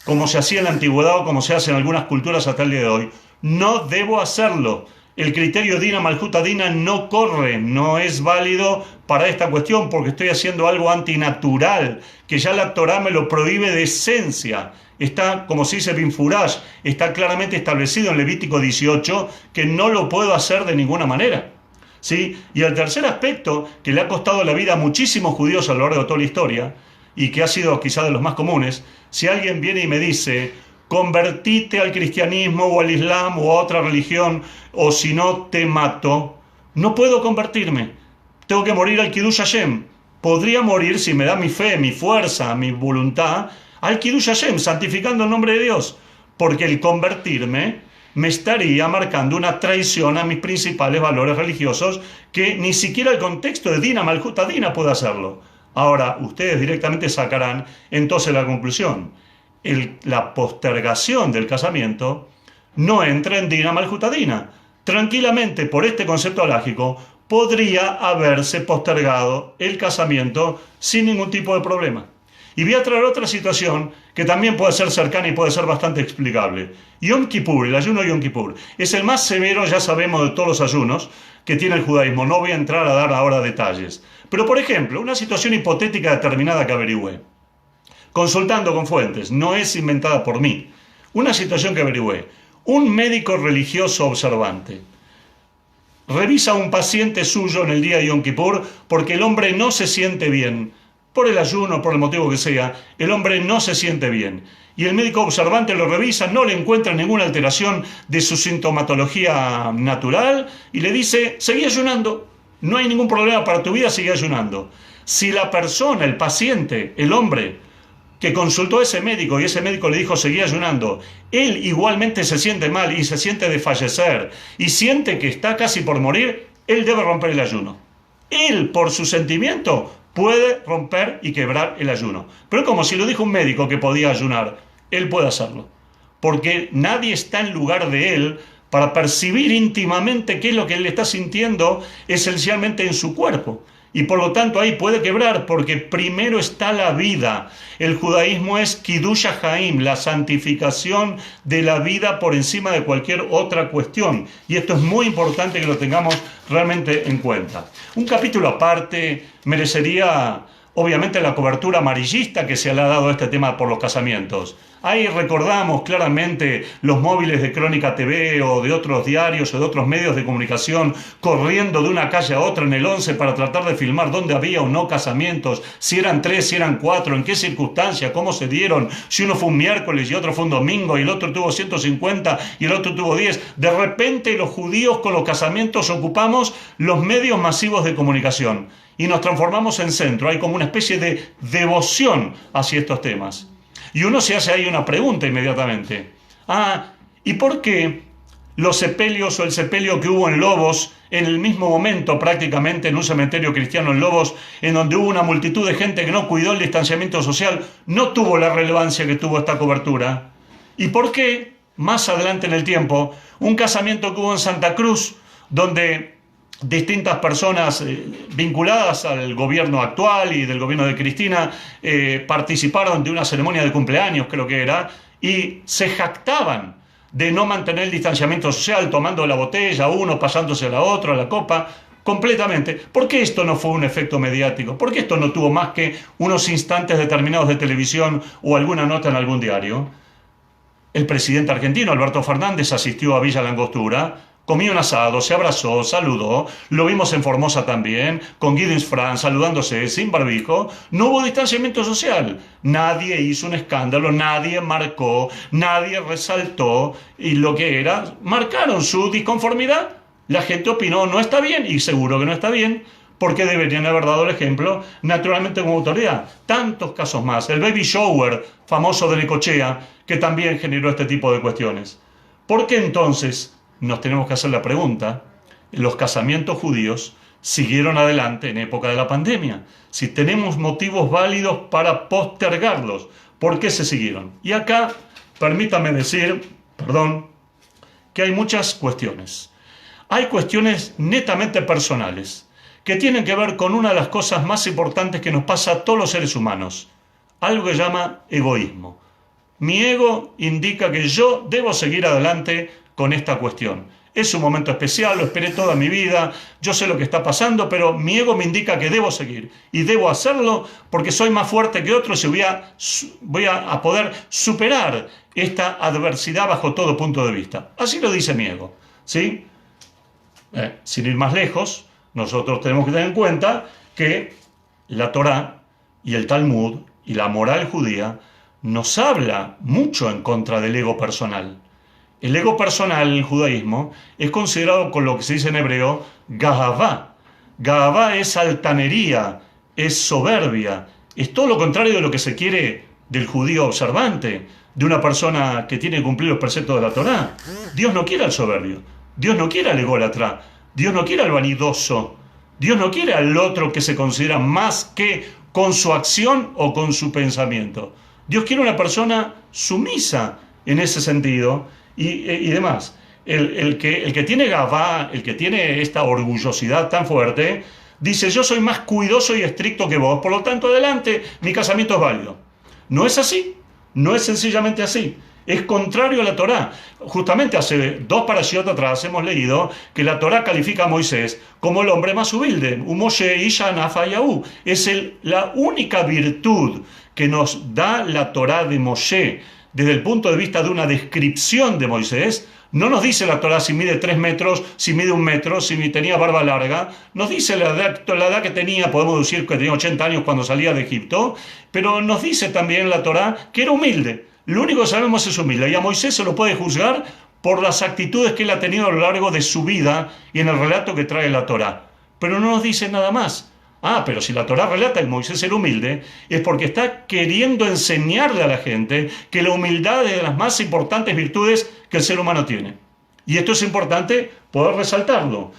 como se hacía en la antigüedad o como se hace en algunas culturas hasta el día de hoy, no debo hacerlo. El criterio Dina Malhuta Dina no corre, no es válido para esta cuestión porque estoy haciendo algo antinatural, que ya la Torá me lo prohíbe de esencia. Está, como se dice Binfurash, está claramente establecido en Levítico 18 que no lo puedo hacer de ninguna manera. ¿Sí? Y el tercer aspecto que le ha costado la vida a muchísimos judíos a lo largo de toda la historia, y que ha sido quizá de los más comunes, si alguien viene y me dice, convertite al cristianismo o al islam o a otra religión, o si no te mato, no puedo convertirme, tengo que morir al Kiddush Hashem. Podría morir si me da mi fe, mi fuerza, mi voluntad, al Kiddush Hashem, santificando el nombre de Dios, porque el convertirme me estaría marcando una traición a mis principales valores religiosos que ni siquiera el contexto de Dina Malhuta Dina puede hacerlo. Ahora, ustedes directamente sacarán entonces la conclusión. La postergación del casamiento no entra en Dina Malhuta Dina. Tranquilamente, por este concepto alágico, podría haberse postergado el casamiento sin ningún tipo de problema. Y voy a traer otra situación que también puede ser cercana y puede ser bastante explicable. Yom Kippur, el ayuno de Yom Kippur, es el más severo, ya sabemos, de todos los ayunos que tiene el judaísmo. No voy a entrar a dar ahora detalles. Pero, por ejemplo, una situación hipotética determinada que averigüé, consultando con fuentes, no es inventada por mí. Una situación que averigüé. Un médico religioso observante revisa a un paciente suyo en el día de Yom Kippur porque el hombre no se siente bien. Por el ayuno, por el motivo que sea, el hombre no se siente bien. Y el médico observante lo revisa, no le encuentra ninguna alteración de su sintomatología natural y le dice, seguí ayunando, no hay ningún problema para tu vida, sigue ayunando. Si la persona, el paciente, el hombre que consultó a ese médico y ese médico le dijo seguí ayunando, él igualmente se siente mal y se siente de fallecer y siente que está casi por morir, él debe romper el ayuno. Él, por su sentimiento, puede romper y quebrar el ayuno. Pero como si lo dijo un médico que podía ayunar, él puede hacerlo. Porque nadie está en lugar de él para percibir íntimamente qué es lo que él está sintiendo esencialmente en su cuerpo. Y por lo tanto ahí puede quebrar porque primero está la vida. El judaísmo es Kiddush HaChaim, la santificación de la vida por encima de cualquier otra cuestión. Y esto es muy importante que lo tengamos realmente en cuenta. Un capítulo aparte merecería obviamente la cobertura amarillista que se le ha dado a este tema por los casamientos. Ahí recordamos claramente los móviles de Crónica TV o de otros diarios o de otros medios de comunicación corriendo de una calle a otra en el 11 para tratar de filmar dónde había o no casamientos, si eran 3, si eran 4, en qué circunstancias, cómo se dieron, si uno fue un miércoles y otro fue un domingo y el otro tuvo 150 y el otro tuvo 10. De repente los judíos con los casamientos ocupamos los medios masivos de comunicación y nos transformamos en centro. Hay como una especie de devoción hacia estos temas. Y uno se hace ahí una pregunta inmediatamente. ¿Y por qué los sepelios o el sepelio que hubo en Lobos, en el mismo momento prácticamente en un cementerio cristiano en Lobos, en donde hubo una multitud de gente que no cuidó el distanciamiento social, no tuvo la relevancia que tuvo esta cobertura? ¿Y por qué, más adelante en el tiempo, un casamiento que hubo en Santa Cruz, donde distintas personas vinculadas al gobierno actual y del gobierno de Cristina participaron de una ceremonia de cumpleaños, creo que era, y se jactaban de no mantener el distanciamiento social, tomando la botella uno, pasándose a la otra, a la copa, completamente? ¿Por qué esto no fue un efecto mediático? ¿Por qué esto no tuvo más que unos instantes determinados de televisión o alguna nota en algún diario? El presidente argentino, Alberto Fernández, asistió a Villa Langostura, comió un asado, se abrazó, saludó, lo vimos en Formosa también, con Gideon Fran saludándose sin barbijo. No hubo distanciamiento social, nadie hizo un escándalo, nadie marcó, nadie resaltó, y lo que era, marcaron su disconformidad. La gente opinó, no está bien, y seguro que no está bien, porque deberían haber dado el ejemplo, naturalmente como autoridad. Tantos casos más, el baby shower famoso de Necochea, que también generó este tipo de cuestiones. ¿Por qué entonces nos tenemos que hacer la pregunta, los casamientos judíos siguieron adelante en época de la pandemia? Si tenemos motivos válidos para postergarlos, ¿Por qué se siguieron? Y acá, permítame decir, que hay muchas cuestiones. Hay cuestiones netamente personales, que tienen que ver con una de las cosas más importantes que nos pasa a todos los seres humanos, algo que llama egoísmo. Mi ego indica que yo debo seguir adelante con esta cuestión. Es un momento especial, lo esperé toda mi vida, yo sé lo que está pasando, pero mi ego me indica que debo seguir. Y debo hacerlo porque soy más fuerte que otros y voy a poder superar esta adversidad bajo todo punto de vista. Así lo dice mi ego, ¿sí? Sin ir más lejos, nosotros tenemos que tener en cuenta que la Torá y el Talmud y la moral judía nos habla mucho en contra del ego personal. El ego personal, el judaísmo, es considerado con lo que se dice en hebreo, gahavá. Gahavá es altanería, es soberbia, es todo lo contrario de lo que se quiere del judío observante, de una persona que tiene que cumplir los preceptos de la Torá. Dios no quiere al soberbio, Dios no quiere al ególatra, Dios no quiere al vanidoso, Dios no quiere al otro que se considera más que con su acción o con su pensamiento. Dios quiere una persona sumisa en ese sentido y demás. El que tiene gavá, el que tiene esta orgullosidad tan fuerte, dice: yo soy más cuidadoso y estricto que vos, por lo tanto adelante, mi casamiento es válido. No es así, no es sencillamente así. Es contrario a la Torá. Justamente hace 2 parashiot atrás hemos leído que la Torá califica a Moisés como el hombre más humilde. Moshe Isha Nafa Yahu. Es la única virtud que nos da la Torá de Moshe desde el punto de vista de una descripción de Moisés. No nos dice la Torá si mide 3 metros, si mide 1 metro, si tenía barba larga. Nos dice la edad que tenía, podemos decir que tenía 80 años cuando salía de Egipto, pero nos dice también la Torá que era humilde. Lo único que sabemos es humilde, y a Moisés se lo puede juzgar por las actitudes que él ha tenido a lo largo de su vida y en el relato que trae la Torá. Pero no nos dice nada más. Pero si la Torá relata que Moisés era humilde, es porque está queriendo enseñarle a la gente que la humildad es de las más importantes virtudes que el ser humano tiene. Y esto es importante poder resaltarlo.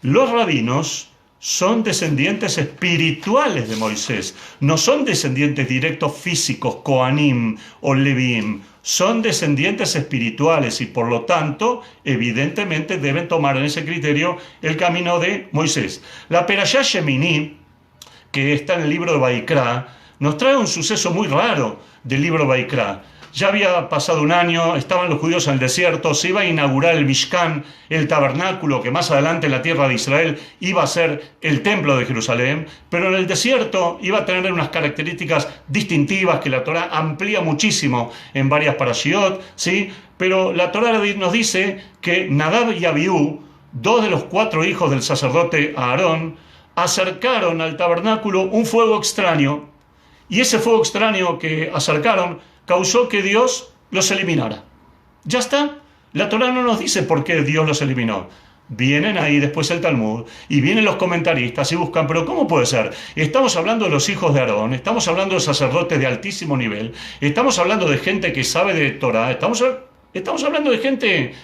Los rabinos son descendientes espirituales de Moisés, no son descendientes directos físicos, Kohanim o Levíim, son descendientes espirituales y por lo tanto, evidentemente deben tomar en ese criterio el camino de Moisés. La Perashá Shemini, que está en el libro de Vaikra, nos trae un suceso muy raro del libro de Vaikra. Ya había pasado 1 año, estaban los judíos en el desierto, se iba a inaugurar el Mishkan, el tabernáculo que más adelante en la tierra de Israel iba a ser el templo de Jerusalén, pero en el desierto iba a tener unas características distintivas que la Torá amplía muchísimo en varias parashiot, ¿sí? Pero la Torá nos dice que Nadab y Abiú, 2 de los 4 hijos del sacerdote Aarón, acercaron al tabernáculo un fuego extraño, y ese fuego extraño que acercaron causó que Dios los eliminara. Ya está. La Torá no nos dice por qué Dios los eliminó. Vienen ahí después el Talmud y vienen los comentaristas y buscan, pero ¿cómo puede ser? Estamos hablando de los hijos de Aarón, estamos hablando de sacerdotes de altísimo nivel, estamos hablando de gente que sabe de Torá, estamos hablando de gente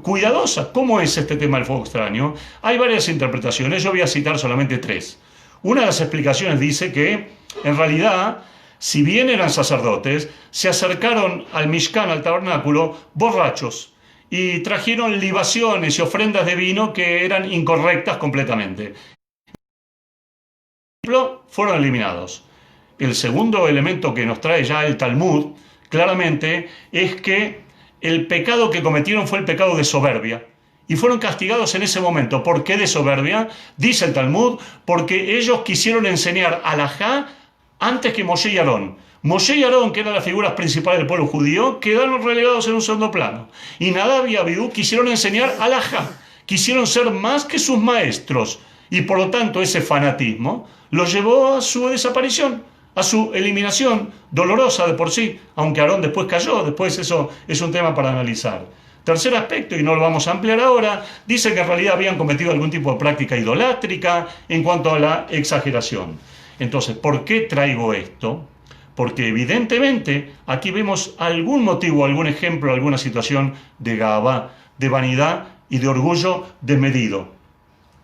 cuidadosa. ¿Cómo es este tema del fuego extraño? Hay varias interpretaciones, yo voy a citar solamente 3. Una de las explicaciones dice que, en realidad, si bien eran sacerdotes, se acercaron al Mishkan, al tabernáculo, borrachos, y trajeron libaciones y ofrendas de vino que eran incorrectas completamente. Fueron eliminados. El segundo elemento que nos trae ya el Talmud, claramente, es que el pecado que cometieron fue el pecado de soberbia. Y fueron castigados en ese momento. ¿Por qué de soberbia? Dice el Talmud, porque ellos quisieron enseñar alajá antes que Moshe y Aarón. Moshe y Aarón, que eran las figuras principales del pueblo judío, quedaron relegados en un segundo plano. Y Nadab y Abiú quisieron enseñar alajá. Quisieron ser más que sus maestros. Y por lo tanto ese fanatismo los llevó a su desaparición, a su eliminación dolorosa de por sí, aunque Aarón después cayó, después eso es un tema para analizar. Tercer aspecto, y no lo vamos a ampliar ahora, dice que en realidad habían cometido algún tipo de práctica idolátrica en cuanto a la exageración. Entonces, ¿por qué traigo esto? Porque evidentemente aquí vemos algún motivo, algún ejemplo, alguna situación de gavá, de vanidad y de orgullo desmedido.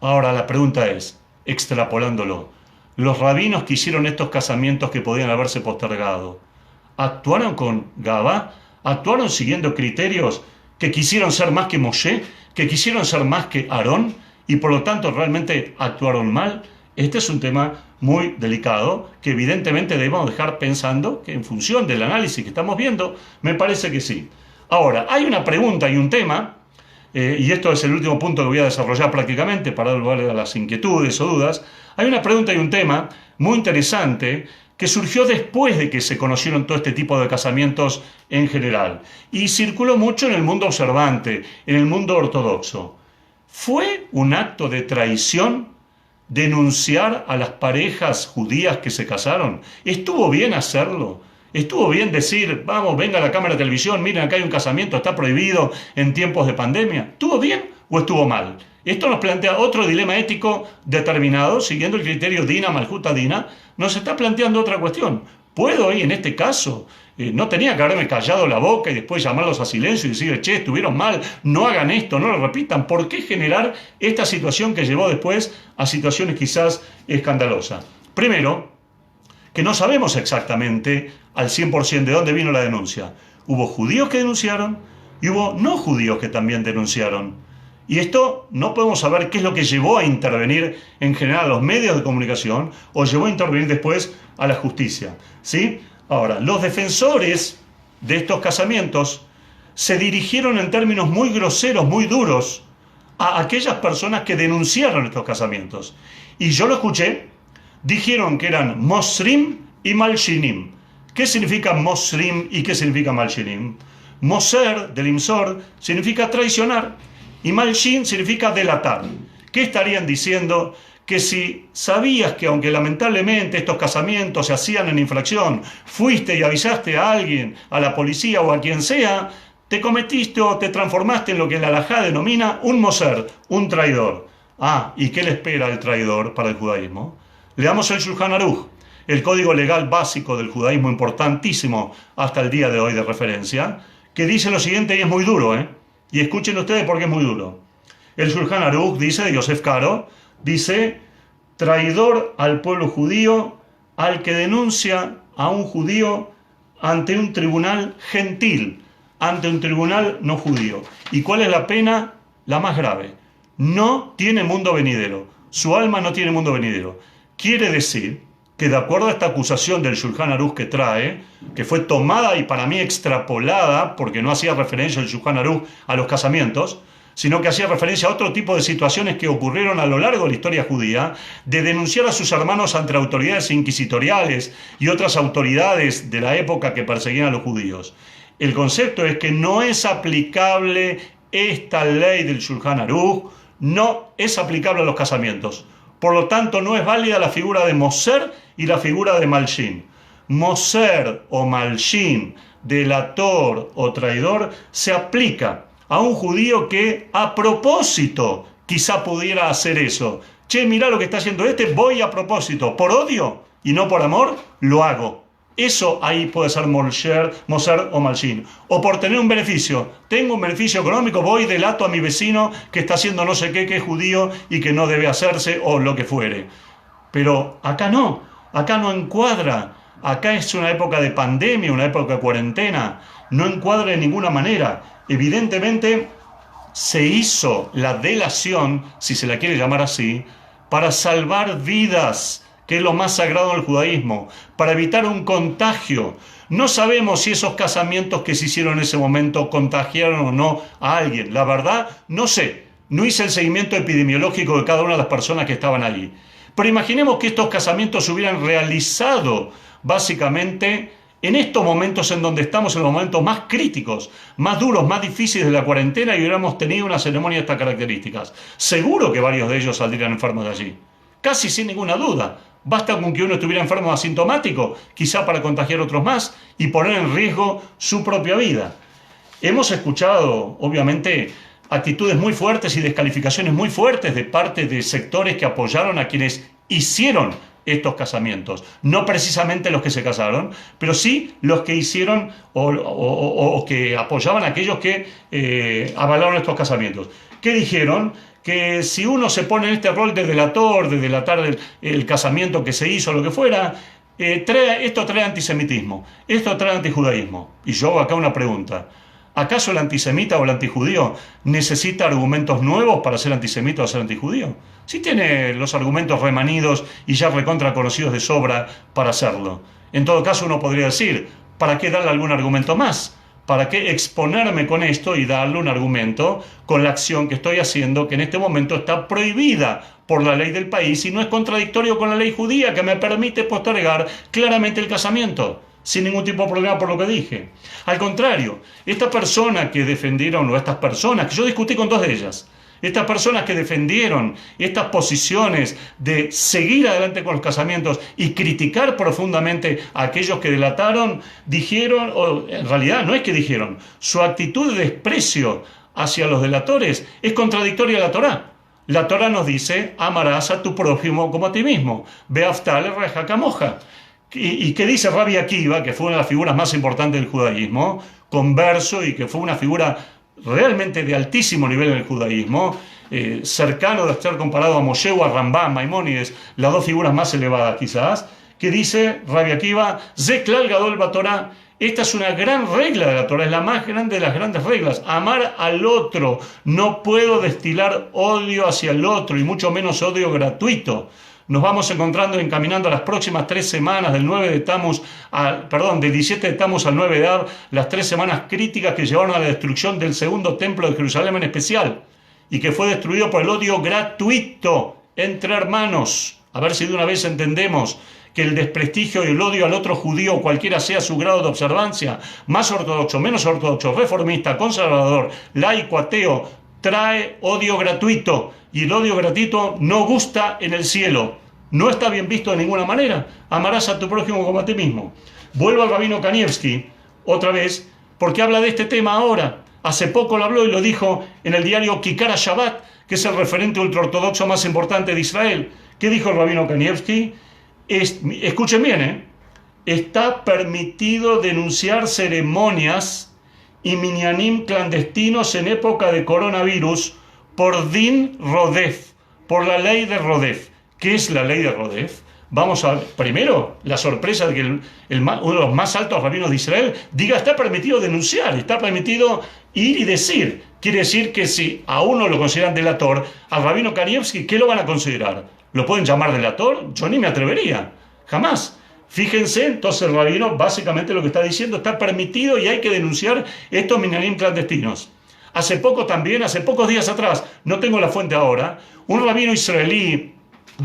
Ahora la pregunta es, extrapolándolo, los rabinos que hicieron estos casamientos que podían haberse postergado, actuaron con gavá, actuaron siguiendo criterios que quisieron ser más que Moshe, que quisieron ser más que Aarón, y por lo tanto realmente actuaron mal. Este es un tema muy delicado que evidentemente debemos dejar pensando que en función del análisis que estamos viendo, me parece que sí. Ahora, hay una pregunta y un tema, y esto es el último punto que voy a desarrollar prácticamente para dar lugar a las inquietudes o dudas. Hay una pregunta y un tema muy interesante que surgió después de que se conocieron todo este tipo de casamientos en general y circuló mucho en el mundo observante, en el mundo ortodoxo. ¿Fue un acto de traición denunciar a las parejas judías que se casaron? ¿Estuvo bien hacerlo? ¿Estuvo bien decir, vamos, venga a la cámara de televisión, miren, acá hay un casamiento, está prohibido en tiempos de pandemia? ¿Estuvo bien o estuvo mal? Esto nos plantea otro dilema ético determinado, siguiendo el criterio Dina, Malhuta Dina, nos está planteando otra cuestión. ¿Puedo, y en este caso, no tenía que haberme callado la boca y después llamarlos a silencio y decir, che, estuvieron mal, no hagan esto, no lo repitan? ¿Por qué generar esta situación que llevó después a situaciones quizás escandalosas? Primero, que no sabemos exactamente al 100% de dónde vino la denuncia. Hubo judíos que denunciaron y hubo no judíos que también denunciaron. Y esto no podemos saber qué es lo que llevó a intervenir en general a los medios de comunicación o llevó a intervenir después a la justicia, ¿sí? Ahora, los defensores de estos casamientos se dirigieron en términos muy groseros, muy duros, a aquellas personas que denunciaron estos casamientos. Y yo lo escuché, dijeron que eran Mosrim y Malshinim. ¿Qué significa Mosrim y qué significa Malshinim? Moser, del Imsor, significa traicionar, y Malshin significa delatar. ¿Qué estarían diciendo? Que si sabías que aunque lamentablemente estos casamientos se hacían en infracción, fuiste y avisaste a alguien, a la policía o a quien sea, te cometiste o te transformaste en lo que la halajá denomina un moser, un traidor. Ah, ¿y qué le espera al traidor para el judaísmo? Leamos el Shulchan Aruch, el código legal básico del judaísmo, importantísimo hasta el día de hoy de referencia, que dice lo siguiente, y es muy duro, y escuchen ustedes porque es muy duro. El Shulchan Aruch dice, de Yosef Karo, dice, traidor al pueblo judío, al que denuncia a un judío ante un tribunal gentil, ante un tribunal no judío. ¿Y cuál es la pena? La más grave. No tiene mundo venidero. Su alma no tiene mundo venidero. Quiere decir que de acuerdo a esta acusación del Shulchan Aruch que trae, que fue tomada y para mí extrapolada, porque no hacía referencia el Shulchan Aruch a los casamientos, sino que hacía referencia a otro tipo de situaciones que ocurrieron a lo largo de la historia judía, de denunciar a sus hermanos ante autoridades inquisitoriales y otras autoridades de la época que perseguían a los judíos. El concepto es que no es aplicable esta ley del Shulchan Aruch, no es aplicable a los casamientos. Por lo tanto, no es válida la figura de Moser y la figura de Malshin. Moser o Malshin, delator o traidor, se aplica a un judío que a propósito quizá pudiera hacer eso. Che, mirá lo que está haciendo voy a propósito, por odio y no por amor, lo hago. Eso ahí puede ser Moser o Malshin. O por tener un beneficio. Tengo un beneficio económico, voy, delato a mi vecino que está haciendo no sé qué, que es judío y que no debe hacerse o lo que fuere. Pero acá no encuadra. Acá es una época de pandemia, una época de cuarentena. No encuadra de ninguna manera. Evidentemente se hizo la delación, si se la quiere llamar así, para salvar vidas, que es lo más sagrado del judaísmo, para evitar un contagio. No sabemos si esos casamientos que se hicieron en ese momento contagiaron o no a alguien. La verdad, no sé. No hice el seguimiento epidemiológico de cada una de las personas que estaban allí. Pero imaginemos que estos casamientos se hubieran realizado básicamente en estos momentos en donde estamos, en los momentos más críticos, más duros, más difíciles de la cuarentena, y hubiéramos tenido una ceremonia de estas características. Seguro que varios de ellos saldrían enfermos de allí. Casi sin ninguna duda. Basta con que uno estuviera enfermo asintomático, quizá para contagiar a otros más y poner en riesgo su propia vida. Hemos escuchado, obviamente, actitudes muy fuertes y descalificaciones muy fuertes de parte de sectores que apoyaron a quienes hicieron estos casamientos. No precisamente los que se casaron, pero sí los que hicieron o que apoyaban a aquellos que avalaron estos casamientos. ¿Qué dijeron? Que si uno se pone en este rol de delator, de delatar el casamiento que se hizo o lo que fuera, esto trae antisemitismo, esto trae antijudaísmo. Y yo hago acá una pregunta. ¿Acaso el antisemita o el antijudío necesita argumentos nuevos para ser antisemita o ser antijudío? Sí tiene los argumentos remanidos y ya recontra conocidos de sobra para hacerlo. En todo caso uno podría decir, ¿para qué darle algún argumento más? ¿Para qué exponerme con esto y darle un argumento con la acción que estoy haciendo, que en este momento está prohibida por la ley del país y no es contradictorio con la ley judía que me permite postergar claramente el casamiento, sin ningún tipo de problema por lo que dije? Al contrario, esta persona que defendieron, o estas personas, que yo discutí con dos de ellas, estas personas que defendieron estas posiciones de seguir adelante con los casamientos y criticar profundamente a aquellos que delataron, dijeron, o en realidad no es que dijeron, su actitud de desprecio hacia los delatores es contradictoria a la Torá. La Torá nos dice, amarás a tu prójimo como a ti mismo. Beaftal reja moja. ¿Y qué dice Rabbi Akiva, que fue una de las figuras más importantes del judaísmo, converso y que fue una figura realmente de altísimo nivel en el judaísmo, cercano de ser comparado a Moshe o a Rambam, Maimónides, las dos figuras más elevadas quizás, que dice Rabbi Akiva, Zeklal Gadol Batorá, esta es una gran regla de la Torah, es la más grande de las grandes reglas, amar al otro, no puedo destilar odio hacia el otro y mucho menos odio gratuito. Nos vamos encontrando, encaminando a las próximas 3 semanas, del 17 de Tamuz al 9 de Av, las 3 semanas críticas que llevaron a la destrucción del segundo templo de Jerusalén en especial, y que fue destruido por el odio gratuito entre hermanos. A ver si de una vez entendemos que el desprestigio y el odio al otro judío, cualquiera sea su grado de observancia, más ortodoxo, menos ortodoxo, reformista, conservador, laico, ateo, trae odio gratuito, y el odio gratuito no gusta en el cielo, no está bien visto de ninguna manera. Amarás a tu prójimo como a ti mismo. Vuelvo al rabino Kanievski otra vez, porque habla de este tema ahora. Hace poco lo habló y lo dijo en el diario Kikar Shabbat, que es el referente ultraortodoxo más importante de Israel. ¿Qué dijo el rabino Kanievski? Escuchen bien, está permitido denunciar ceremonias y minyanim clandestinos en época de coronavirus por Din Rodef, por la ley de Rodef. ¿Qué es la ley de Rodef? Vamos a ver, primero, la sorpresa de que uno de los más altos rabinos de Israel diga, está permitido denunciar, está permitido ir y decir. Quiere decir que si a uno lo consideran delator, al rabino Kanievski, ¿qué lo van a considerar? ¿Lo pueden llamar delator? Yo ni me atrevería, jamás. Fíjense, entonces el rabino básicamente lo que está diciendo, está permitido y hay que denunciar estos minyanim clandestinos. Hace pocos días atrás, no tengo la fuente ahora, un rabino israelí,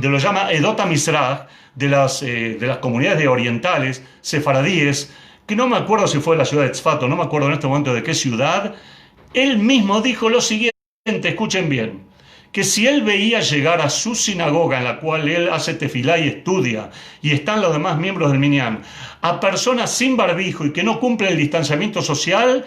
lo llama Edot HaMizrach, de las comunidades orientales, sefaradíes, que no me acuerdo si fue de la ciudad de Tzfat, no me acuerdo en este momento de qué ciudad, él mismo dijo lo siguiente, escuchen bien, que si él veía llegar a su sinagoga en la cual él hace tefilá y estudia, y están los demás miembros del minyan, a personas sin barbijo y que no cumplen el distanciamiento social,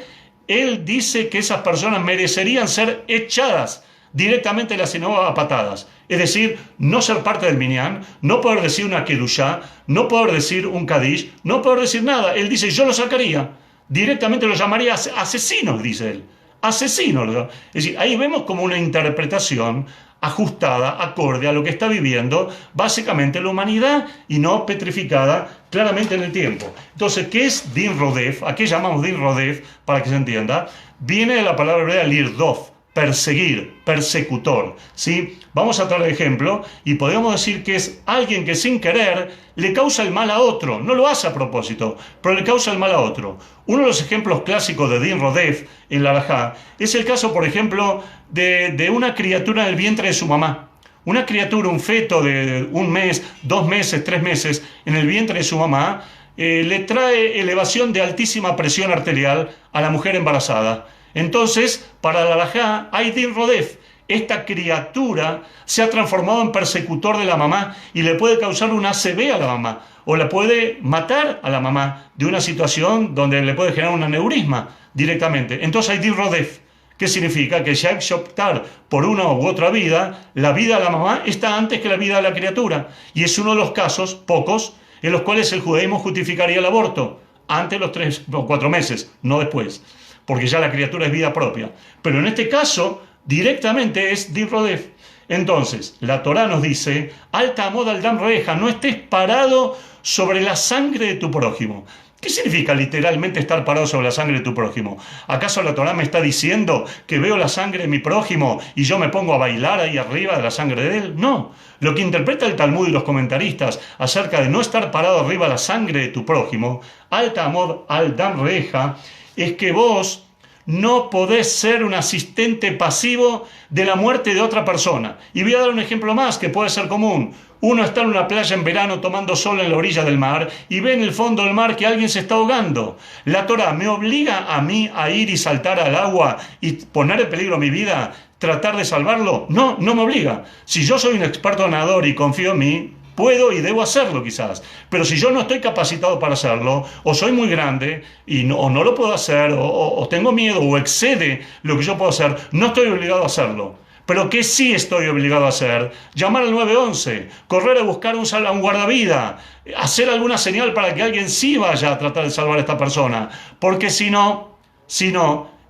él dice que esas personas merecerían ser echadas directamente de la sinagoga a patadas. Es decir, no ser parte del minyan, no poder decir una kedushá, no poder decir un kadish, no poder decir nada. Él dice, yo lo sacaría. Directamente lo llamaría asesinos, dice él. Asesinos. Es decir, ahí vemos como una interpretación ajustada, acorde a lo que está viviendo básicamente la humanidad y no petrificada claramente en el tiempo. Entonces, ¿qué es Din Rodef? ¿A qué llamamos Din Rodef? Para que se entienda, viene de la palabra hebrea lirdof, perseguir, persecutor, ¿sí? Vamos a traer el ejemplo y podemos decir que es alguien que sin querer le causa el mal a otro, no lo hace a propósito, pero le causa el mal a otro. Uno de los ejemplos clásicos de Din Rodef en la Halajá es el caso, por ejemplo, de una criatura en el vientre de su mamá. Una criatura, un feto de 1 mes, 2 meses, 3 meses en el vientre de su mamá, le trae elevación de altísima presión arterial a la mujer embarazada. Entonces, para la halajá hay Din Rodef. Esta criatura se ha transformado en persecutor de la mamá y le puede causar una ACV a la mamá o la puede matar a la mamá de una situación donde le puede generar un aneurisma directamente. Entonces hay Din Rodef. ¿Qué significa? Que si hay que optar por una u otra vida, la vida de la mamá está antes que la vida de la criatura. Y es uno de los casos, pocos, en los cuales el judaísmo justificaría el aborto antes de los 3 o 4 meses, no después, porque ya la criatura es vida propia. Pero en este caso, directamente es Din Rodef. Entonces, la Torá nos dice, alta moda al dam reja, no estés parado sobre la sangre de tu prójimo. ¿Qué significa literalmente estar parado sobre la sangre de tu prójimo? ¿Acaso la Torá me está diciendo que veo la sangre de mi prójimo y yo me pongo a bailar ahí arriba de la sangre de él? No. Lo que interpreta el Talmud y los comentaristas acerca de no estar parado arriba de la sangre de tu prójimo, al Tamod al Dan Reja, es que vos no podés ser un asistente pasivo de la muerte de otra persona. Y voy a dar un ejemplo más que puede ser común. Uno está en una playa en verano tomando sol en la orilla del mar y ve en el fondo del mar que alguien se está ahogando. ¿La Torá me obliga a mí a ir y saltar al agua y poner en peligro mi vida, tratar de salvarlo? No, no me obliga. Si yo soy un experto nadador y confío en mí, puedo y debo hacerlo quizás, pero si yo no estoy capacitado para hacerlo, o soy muy grande y o no lo puedo hacer, o tengo miedo, o excede lo que yo puedo hacer, no estoy obligado a hacerlo. Pero ¿qué sí estoy obligado a hacer? Llamar al 911, correr a buscar a un guardavida, hacer alguna señal para que alguien sí vaya a tratar de salvar a esta persona, porque si no,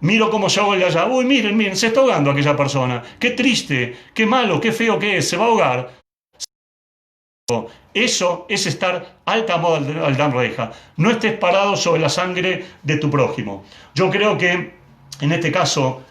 miro cómo yo voy allá, uy, miren, se está ahogando aquella persona, qué triste, qué malo, qué feo que es, se va a ahogar. Eso es estar al Tamod al Dan Reja. No estés parado sobre la sangre de tu prójimo. Yo creo que en este caso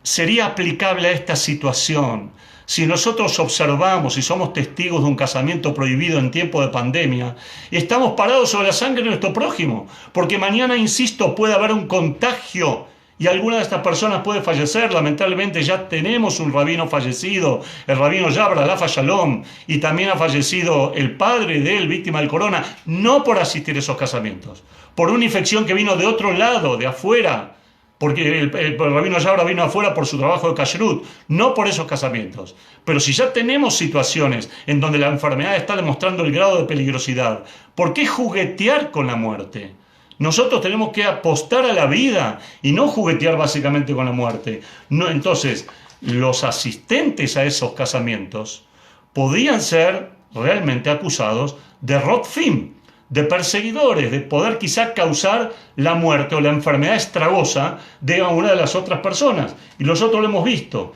sería aplicable a esta situación. Si nosotros observamos y somos testigos de un casamiento prohibido en tiempo de pandemia, estamos parados sobre la sangre de nuestro prójimo, porque mañana, insisto, puede haber un contagio y alguna de estas personas puede fallecer. Lamentablemente ya tenemos un rabino fallecido, el rabino Yabra Lafa Shalom, y también ha fallecido el padre de él, víctima del corona, no por asistir a esos casamientos, por una infección que vino de otro lado, de afuera, porque el rabino Yabra vino afuera por su trabajo de kashrut, no por esos casamientos. Pero si ya tenemos situaciones en donde la enfermedad está demostrando el grado de peligrosidad, ¿por qué juguetear con la muerte? Nosotros tenemos que apostar a la vida y no juguetear básicamente con la muerte. No, entonces, los asistentes a esos casamientos podían ser realmente acusados de rotfim, de perseguidores, de poder quizá causar la muerte o la enfermedad estragosa de una de las otras personas. Y nosotros lo hemos visto.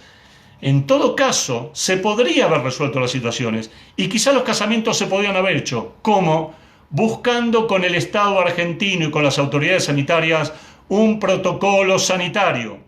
En todo caso, se podría haber resuelto las situaciones y quizá los casamientos se podían haber hecho. ¿Cómo? Buscando con el Estado argentino y con las autoridades sanitarias un protocolo sanitario.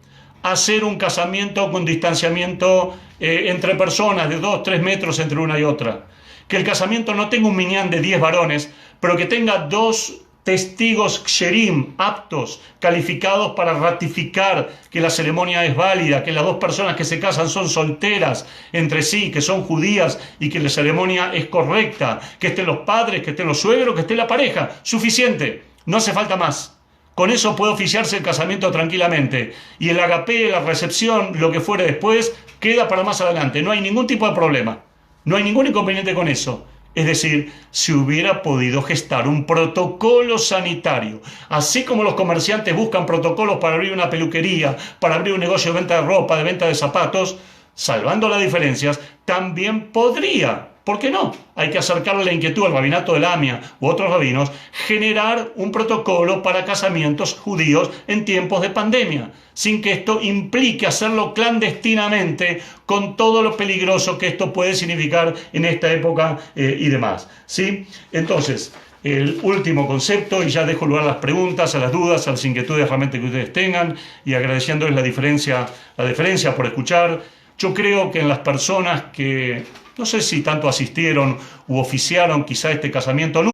Hacer un casamiento con distanciamiento entre personas de 2-3 metros entre una y otra. Que el casamiento no tenga un minyan de 10 varones, pero que tenga 2 testigos ksherim, aptos, calificados para ratificar que la ceremonia es válida, que las 2 personas que se casan son solteras entre sí, que son judías y que la ceremonia es correcta, que estén los padres, que estén los suegros, que esté la pareja. Suficiente, no hace falta más. Con eso puede oficiarse el casamiento tranquilamente. Y el agapé, la recepción, lo que fuere después, queda para más adelante. No hay ningún tipo de problema. No hay ningún inconveniente con eso. Es decir, se hubiera podido gestar un protocolo sanitario. Así como los comerciantes buscan protocolos para abrir una peluquería, para abrir un negocio de venta de ropa, de venta de zapatos, salvando las diferencias, también podría, ¿por qué no? Hay que acercarle la inquietud al rabinato de la AMIA u otros rabinos, generar un protocolo para casamientos judíos en tiempos de pandemia, sin que esto implique hacerlo clandestinamente, con todo lo peligroso que esto puede significar en esta época y demás, ¿sí? Entonces, el último concepto, y ya dejo lugar a las preguntas, a las dudas, a las inquietudes realmente que ustedes tengan, y agradeciéndoles la deferencia por escuchar. Yo creo que en las personas que, no sé si tanto asistieron u oficiaron quizá este casamiento, no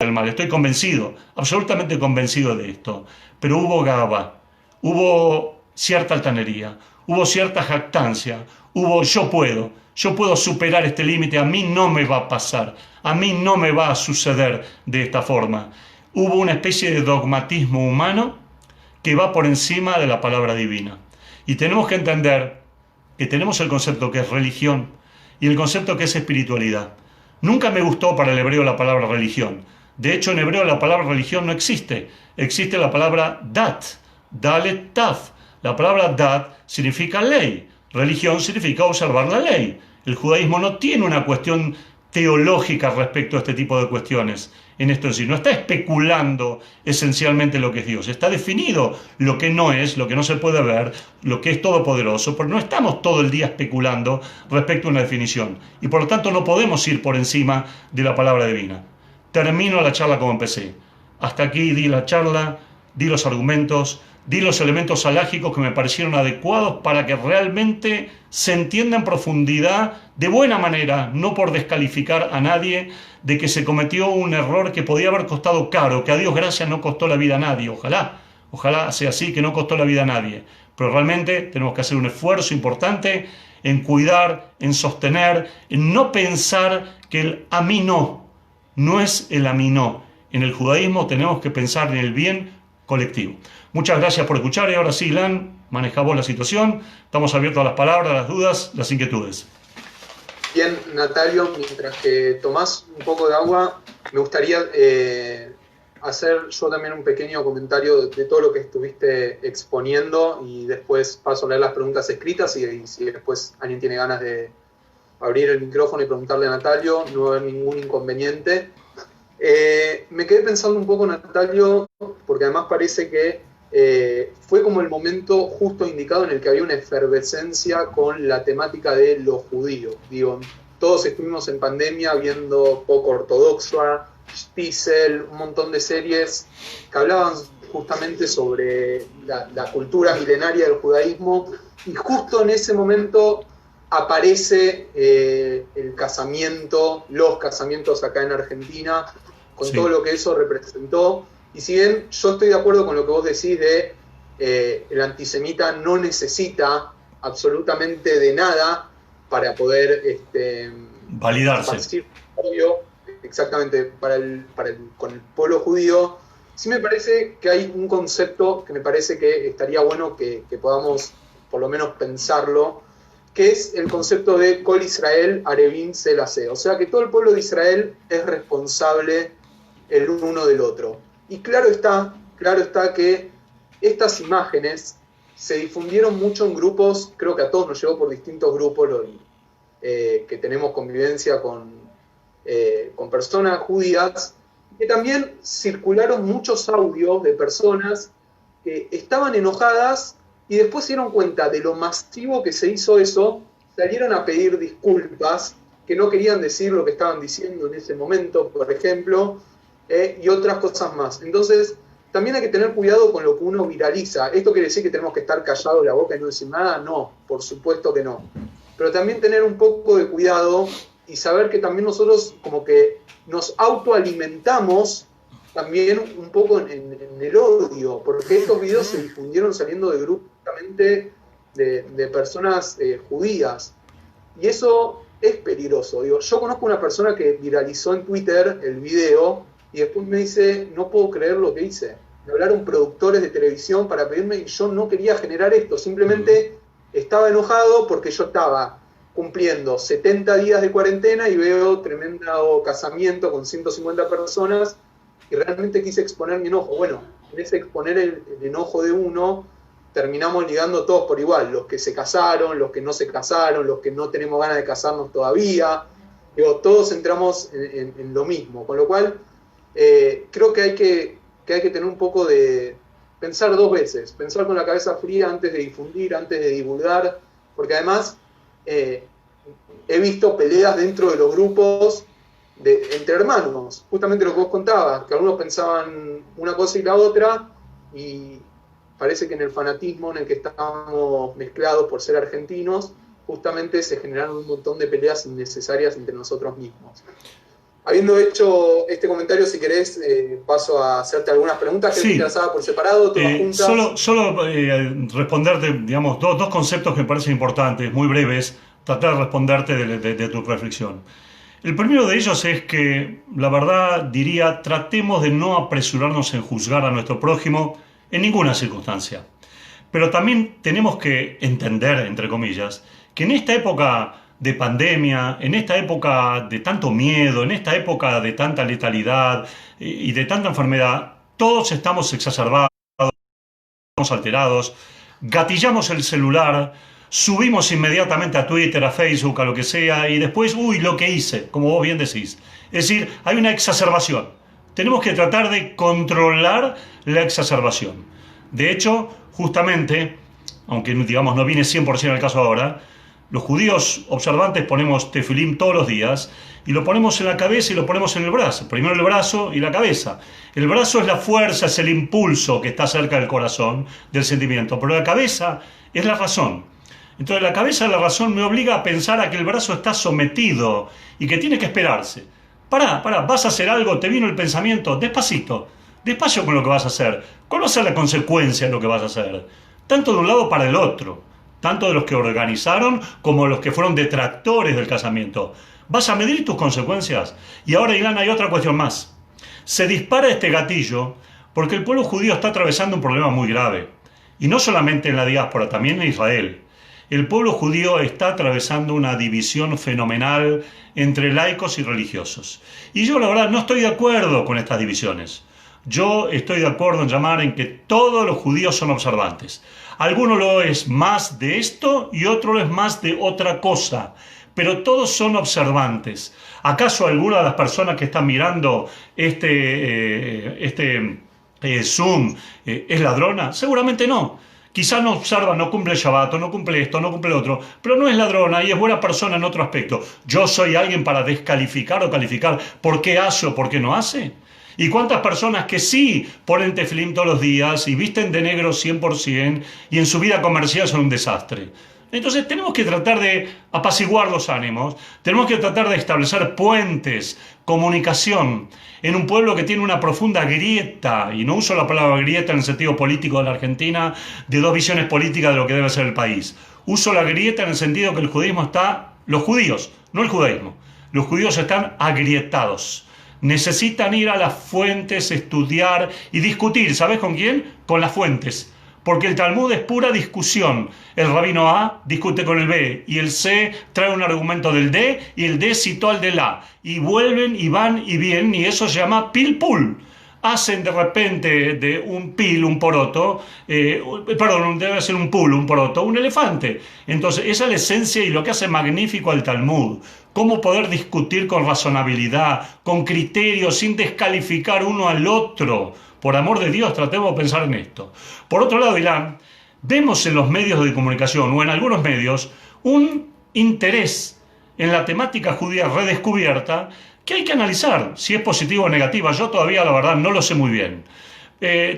del mal, estoy convencido, absolutamente convencido de esto, pero hubo gaba, hubo cierta altanería, hubo cierta jactancia, hubo yo puedo superar este límite, a mí no me va a pasar, a mí no me va a suceder de esta forma. Hubo una especie de dogmatismo humano que va por encima de la palabra divina. Y tenemos que entender que tenemos el concepto que es religión y el concepto que es espiritualidad. Nunca me gustó para el hebreo la palabra religión. De hecho, en hebreo la palabra religión no existe. Existe la palabra dat, dalet taf. La palabra dat significa ley. Religión significa observar la ley. El judaísmo no tiene una cuestión teológica respecto a este tipo de cuestiones. En esto en sí, no está especulando esencialmente lo que es Dios, está definido lo que no es, lo que no se puede ver, lo que es todopoderoso, pero no estamos todo el día especulando respecto a una definición, y por lo tanto no podemos ir por encima de la palabra divina. Termino la charla como empecé. Hasta aquí di la charla, di los argumentos, di los elementos alágicos que me parecieron adecuados para que realmente se entienda en profundidad, de buena manera, no por descalificar a nadie, de que se cometió un error que podía haber costado caro, que a Dios gracias no costó la vida a nadie. Ojalá sea así, que no costó la vida a nadie. Pero realmente tenemos que hacer un esfuerzo importante en cuidar, en sostener, en no pensar que el a mí no es el a mí no. En el judaísmo tenemos que pensar en el bien colectivo. Muchas gracias por escuchar y ahora sí, Ilan, maneja vos la situación. Estamos abiertos a las palabras, las dudas, las inquietudes. Bien, Natalio, mientras que tomás un poco de agua, me gustaría hacer yo también un pequeño comentario de todo lo que estuviste exponiendo y después paso a leer las preguntas escritas y si después alguien tiene ganas de abrir el micrófono y preguntarle a Natalio, no va a haber ningún inconveniente. Me quedé pensando un poco, Natalio, porque además parece que fue como el momento justo indicado en el que había una efervescencia con la temática de lo judío. Digo, todos estuvimos en pandemia viendo Poco Ortodoxa, Shtisel, un montón de series que hablaban justamente sobre la cultura milenaria del judaísmo, y justo en ese momento aparece el casamiento, los casamientos acá en Argentina, con Sí. todo lo que eso representó. Y si bien yo estoy de acuerdo con lo que vos decís de el antisemita no necesita absolutamente de nada para poder Validarse. esparcir odio, exactamente, con el pueblo judío, sí me parece que hay un concepto que me parece que estaría bueno que podamos por lo menos pensarlo, que es el concepto de Kol Israel Arevim Selase, o sea que todo el pueblo de Israel es responsable el uno del otro. Y claro está que estas imágenes se difundieron mucho en grupos, creo que a todos nos llegó por distintos grupos que tenemos convivencia con personas judías, que también circularon muchos audios de personas que estaban enojadas y después se dieron cuenta de lo masivo que se hizo eso, salieron a pedir disculpas, que no querían decir lo que estaban diciendo en ese momento, por ejemplo, y otras cosas más. Entonces, también hay que tener cuidado con lo que uno viraliza. ¿Esto quiere decir que tenemos que estar callados la boca y no decir nada? No, por supuesto que no. Pero también tener un poco de cuidado y saber que también nosotros como que nos autoalimentamos también un poco en el odio, porque estos videos se difundieron saliendo de grupos justamente de personas judías. Y eso es peligroso. Digo, yo conozco una persona que viralizó en Twitter el video y después me dice, no puedo creer lo que hice. Me hablaron productores de televisión para pedirme y yo no quería generar esto, simplemente estaba enojado porque yo estaba cumpliendo 70 días de cuarentena y veo tremendo casamiento con 150 personas y realmente quise exponer mi enojo. Bueno, en ese exponer el enojo de uno, terminamos ligando todos por igual, los que se casaron, los que no se casaron, los que no tenemos ganas de casarnos todavía. Digo, todos entramos en lo mismo, con lo cual creo que hay que tener un poco de pensar dos veces, pensar con la cabeza fría antes de difundir, antes de divulgar, porque además he visto peleas dentro de los grupos entre hermanos, justamente lo que vos contabas, que algunos pensaban una cosa y la otra, y parece que en el fanatismo en el que estamos mezclados por ser argentinos, justamente se generaron un montón de peleas innecesarias entre nosotros mismos. Habiendo hecho este comentario, si querés, paso a hacerte algunas preguntas que Sí. te interesaba por separado, todas juntas. Solo responderte, digamos, dos conceptos que me parecen importantes, muy breves, tratar de responderte de tu reflexión. El primero de ellos es que, la verdad, diría, tratemos de no apresurarnos en juzgar a nuestro prójimo en ninguna circunstancia. Pero también tenemos que entender, entre comillas, que en esta época de pandemia, en esta época de tanto miedo, en esta época de tanta letalidad y de tanta enfermedad, todos estamos exacerbados, estamos alterados, gatillamos el celular subimos inmediatamente a Twitter, a Facebook, a lo que sea, y después, uy, lo que hice, como vos bien decís. Es decir, hay una exacerbación. Tenemos que tratar de controlar la exacerbación. De hecho, justamente, aunque digamos no viene 100% al caso ahora, los judíos observantes ponemos tefilim todos los días y lo ponemos en la cabeza y lo ponemos en el brazo. Primero el brazo y la cabeza. El brazo es la fuerza, es el impulso que está cerca del corazón, del sentimiento, pero la cabeza es la razón. Entonces la cabeza de la razón me obliga a pensar a que el brazo está sometido y que tiene que esperarse. Pará, vas a hacer algo, te vino el pensamiento, despacito, despacio con lo que vas a hacer. ¿Cuál va a ser la consecuencia de lo que vas a hacer? Tanto de un lado para el otro, tanto de los que organizaron como de los que fueron detractores del casamiento. ¿Vas a medir tus consecuencias? Y ahora, Ilan, hay otra cuestión más. Se dispara este gatillo porque el pueblo judío está atravesando un problema muy grave. Y no solamente en la diáspora, también en Israel. El pueblo judío está atravesando una división fenomenal entre laicos y religiosos. Y yo, la verdad, no estoy de acuerdo con estas divisiones. Yo estoy de acuerdo en llamar en que todos los judíos son observantes. Alguno lo es más de esto y otro lo es más de otra cosa. Pero todos son observantes. ¿Acaso alguna de las personas que están mirando Zoom es ladrona? Seguramente no. Quizá no observa, no cumple Shabbat, no cumple esto, no cumple lo otro, pero no es ladrona y es buena persona en otro aspecto. ¿Yo soy alguien para descalificar o calificar por qué hace o por qué no hace? ¿Y cuántas personas que sí ponen tefilim todos los días y visten de negro 100% y en su vida comercial son un desastre? Entonces tenemos que tratar de apaciguar los ánimos, tenemos que tratar de establecer puentes, comunicación, en un pueblo que tiene una profunda grieta, y no uso la palabra grieta en el sentido político de la Argentina, de dos visiones políticas de lo que debe ser el país. Uso la grieta en el sentido que el judaísmo está, los judíos, no el judaísmo, los judíos están agrietados. Necesitan ir a las fuentes, estudiar y discutir. ¿Sabes con quién? Con las fuentes. Porque el Talmud es pura discusión. El rabino A discute con el B y el C trae un argumento del D y el D citó al del A. Y vuelven y van y vienen y eso se llama pilpul. Hacen de repente de un pil, un poroto, debe ser un pul, un poroto, un elefante. Entonces esa es la esencia y lo que hace magnífico al Talmud. Cómo poder discutir con razonabilidad, con criterio, sin descalificar uno al otro. Por amor de Dios, tratemos de pensar en esto. Por otro lado, Ilan, vemos en los medios de comunicación o en algunos medios un interés en la temática judía redescubierta que hay que analizar si es positiva o negativa. Yo todavía, la verdad, no lo sé muy bien.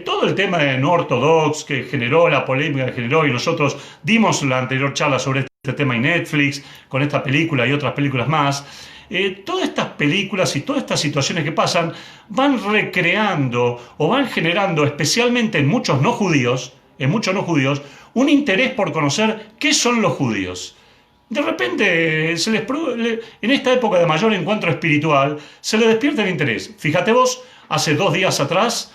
Todo el tema de no ortodox que generó, la polémica que generó, y nosotros dimos la anterior charla sobre este tema en Netflix, con esta película y otras películas más. Todas estas películas y todas estas situaciones que pasan van recreando o van generando, especialmente en muchos no judíos, un interés por conocer qué son los judíos. De repente, en esta época de mayor encuentro espiritual, se les despierta el interés. Fíjate vos, hace 2 días atrás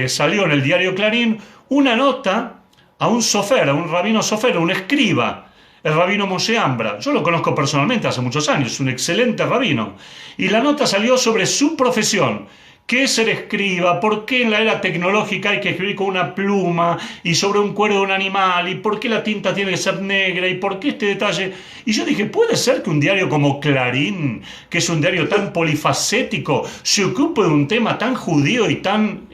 salió en el diario Clarín una nota a un sofer, a un rabino sofer, a un escriba, el rabino Moshe Ambra. Yo lo conozco personalmente hace muchos años, es un excelente rabino. Y la nota salió sobre su profesión. ¿Qué es ser escriba? ¿Por qué en la era tecnológica hay que escribir con una pluma y sobre un cuero de un animal? ¿Y por qué la tinta tiene que ser negra? ¿Y por qué este detalle? Y yo dije, ¿puede ser que un diario como Clarín, que es un diario tan polifacético, se ocupe de un tema tan judío y tan,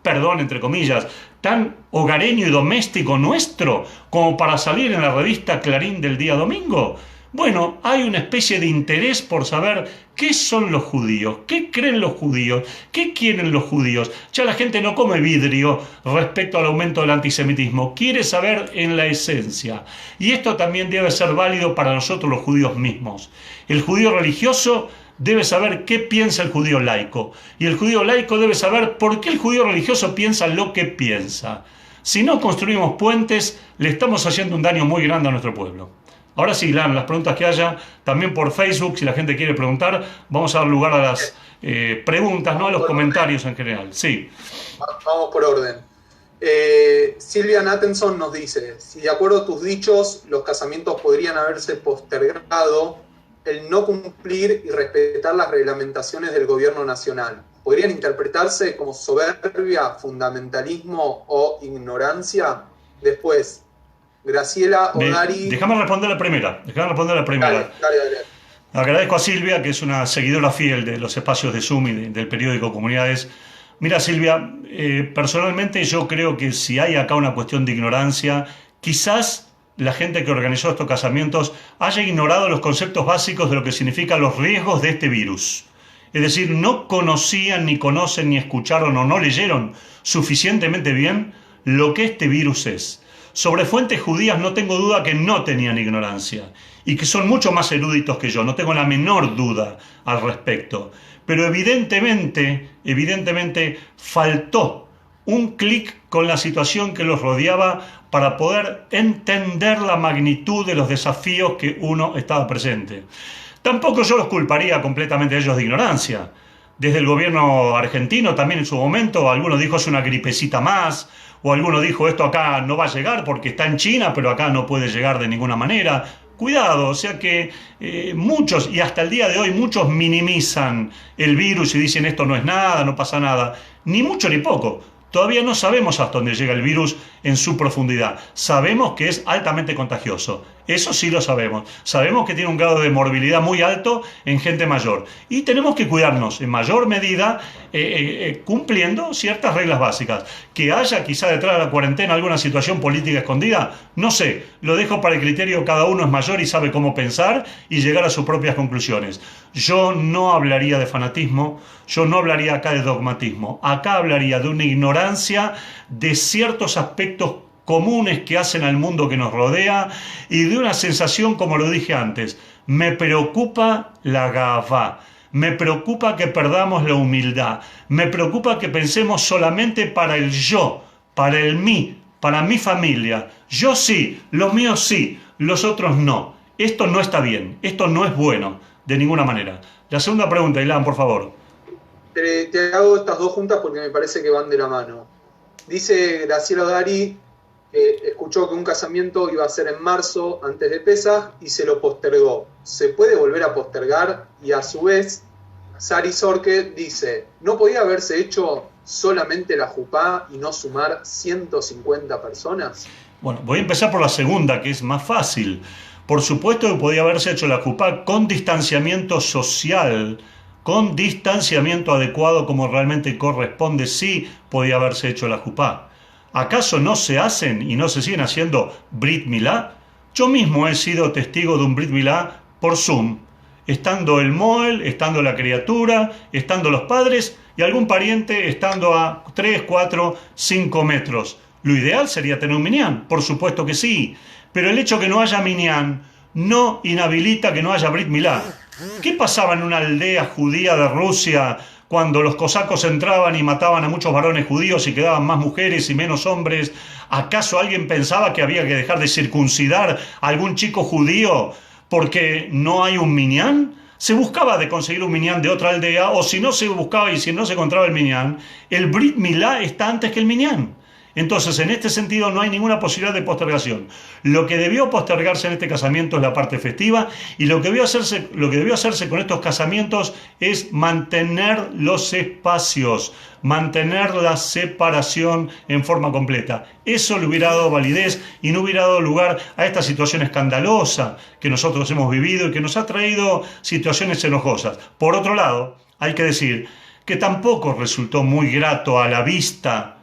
perdón, entre comillas, tan hogareño y doméstico nuestro como para salir en la revista Clarín del día domingo? Bueno, hay una especie de interés por saber qué son los judíos, qué creen los judíos, qué quieren los judíos. Ya la gente no come vidrio respecto al aumento del antisemitismo, quiere saber en la esencia. Y esto también debe ser válido para nosotros los judíos mismos. El judío religioso debe saber qué piensa el judío laico. Y el judío laico debe saber por qué el judío religioso piensa lo que piensa. Si no construimos puentes, le estamos haciendo un daño muy grande a nuestro pueblo. Ahora sí, Ilan, las preguntas que haya, también por Facebook, si la gente quiere preguntar, vamos a dar lugar a las preguntas, no a los comentarios en general. Sí. Vamos por orden. Silvia Nathanson nos dice, si de acuerdo a tus dichos, los casamientos podrían haberse postergado, el no cumplir y respetar las reglamentaciones del gobierno nacional, ¿podrían interpretarse como soberbia, fundamentalismo o ignorancia? Después, Graciela Odari. Déjame responder la primera. Dale. Agradezco a Silvia, que es una seguidora fiel de los espacios de Zoom y del periódico Comunidades. Mira, Silvia, personalmente yo creo que si hay acá una cuestión de ignorancia, quizás la gente que organizó estos casamientos haya ignorado los conceptos básicos de lo que significan los riesgos de este virus. Es decir, no conocían, ni conocen, ni escucharon o no leyeron suficientemente bien lo que este virus es. Sobre fuentes judías no tengo duda que no tenían ignorancia y que son mucho más eruditos que yo, no tengo la menor duda al respecto. Pero evidentemente faltó un clic con la situación que los rodeaba para poder entender la magnitud de los desafíos que uno estaba presente. Tampoco yo los culparía completamente a ellos de ignorancia. Desde el gobierno argentino también en su momento, algunos dijo es una gripecita más, o alguno dijo esto acá no va a llegar porque está en China, pero acá no puede llegar de ninguna manera. Cuidado, o sea que muchos, y hasta el día de hoy muchos minimizan el virus y dicen esto no es nada, no pasa nada, ni mucho ni poco. Todavía no sabemos hasta dónde llega el virus en su profundidad. Sabemos que es altamente contagioso. Eso sí lo sabemos. Sabemos que tiene un grado de morbilidad muy alto en gente mayor. Y tenemos que cuidarnos en mayor medida cumpliendo ciertas reglas básicas. Que haya quizá detrás de la cuarentena alguna situación política escondida, no sé. Lo dejo para el criterio, cada uno es mayor y sabe cómo pensar y llegar a sus propias conclusiones. Yo no hablaría de fanatismo, yo no hablaría acá de dogmatismo. Acá hablaría de una ignorancia de ciertos aspectos comunes que hacen al mundo que nos rodea y de una sensación, como lo dije antes, me preocupa la gavá, me preocupa que perdamos la humildad, me preocupa que pensemos solamente para el yo, para el mí, para mi familia. Yo sí, los míos sí, los otros no. Esto no está bien, esto no es bueno, de ninguna manera. La segunda pregunta, Ilan, por favor. Te hago estas dos juntas porque me parece que van de la mano. Dice Graciela Odari, escuchó que un casamiento iba a ser en marzo antes de Pesaj y se lo postergó. ¿Se puede volver a postergar? Y a su vez, Sari Sorke dice, ¿no podía haberse hecho solamente la jupá y no sumar 150 personas? Bueno, voy a empezar por la segunda, que es más fácil. Por supuesto que podía haberse hecho la jupá con distanciamiento social, con distanciamiento adecuado como realmente corresponde, sí podía haberse hecho la jupá. ¿Acaso no se hacen y no se siguen haciendo Brit Milá? Yo mismo he sido testigo de un Brit Milá por Zoom, estando el Moel, estando la criatura, estando los padres y algún pariente estando a 3, 4, 5 metros. Lo ideal sería tener un minyan, por supuesto que sí, pero el hecho que no haya minyan no inhabilita que no haya Brit Milá. ¿Qué pasaba en una aldea judía de Rusia cuando los cosacos entraban y mataban a muchos varones judíos y quedaban más mujeres y menos hombres? ¿Acaso alguien pensaba que había que dejar de circuncidar a algún chico judío porque no hay un minyan? Se buscaba de conseguir un minyan de otra aldea, o si no se buscaba y si no se encontraba el minyan, el Brit Milá está antes que el minyan. Entonces, en este sentido, no hay ninguna posibilidad de postergación. Lo que debió postergarse en este casamiento es la parte festiva, y lo que debió hacerse con estos casamientos es mantener los espacios, mantener la separación en forma completa. Eso le hubiera dado validez y no hubiera dado lugar a esta situación escandalosa que nosotros hemos vivido y que nos ha traído situaciones enojosas. Por otro lado, hay que decir que tampoco resultó muy grato a la vista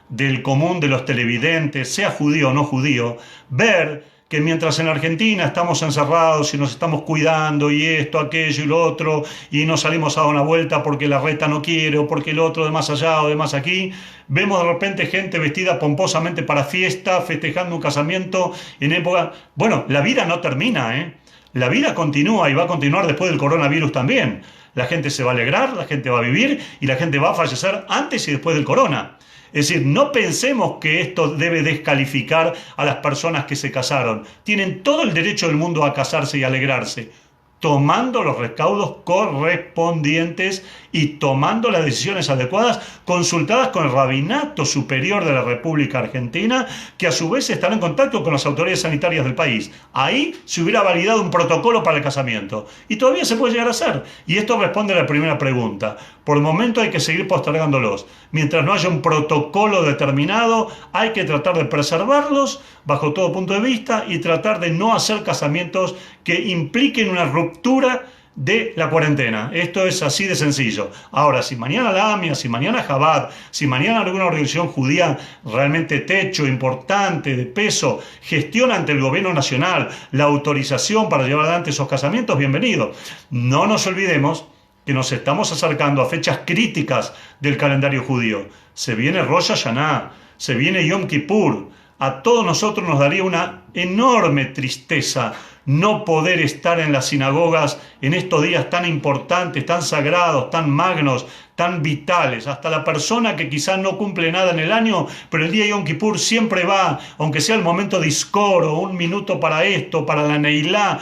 del común de los televidentes, sea judío o no judío, ver que mientras en Argentina estamos encerrados y nos estamos cuidando y esto, aquello y lo otro, y no salimos a dar una vuelta porque la reta no quiere o porque el otro de más allá o de más aquí, vemos de repente gente vestida pomposamente para fiesta, festejando un casamiento en época... Bueno, la vida no termina, ¿eh? La vida continúa y va a continuar después del coronavirus también. La gente se va a alegrar, la gente va a vivir y la gente va a fallecer antes y después del corona. Es decir, no pensemos que esto debe descalificar a las personas que se casaron. Tienen todo el derecho del mundo a casarse y alegrarse, tomando los recaudos correspondientes y tomando las decisiones adecuadas, consultadas con el Rabinato Superior de la República Argentina, que a su vez estará en contacto con las autoridades sanitarias del país. Ahí se hubiera validado un protocolo para el casamiento. Y todavía se puede llegar a hacer. Y esto responde a la primera pregunta. Por el momento hay que seguir postergándolos. Mientras no haya un protocolo determinado, hay que tratar de preservarlos bajo todo punto de vista y tratar de no hacer casamientos que impliquen una ruptura de la cuarentena. Esto es así de sencillo. Ahora, si mañana la AMIA, si mañana Chabad, si mañana alguna organización judía realmente techo, importante, de peso, gestiona ante el gobierno nacional la autorización para llevar adelante esos casamientos, bienvenido. No nos olvidemos que nos estamos acercando a fechas críticas del calendario judío. Se viene Rosh Hashanah, se viene Yom Kippur. A todos nosotros nos daría una enorme tristeza no poder estar en las sinagogas en estos días tan importantes, tan sagrados, tan magnos, tan vitales. Hasta la persona que quizás no cumple nada en el año, pero el día de Yom Kippur siempre va, aunque sea el momento de Iskor, o un minuto para esto, para la Neilá,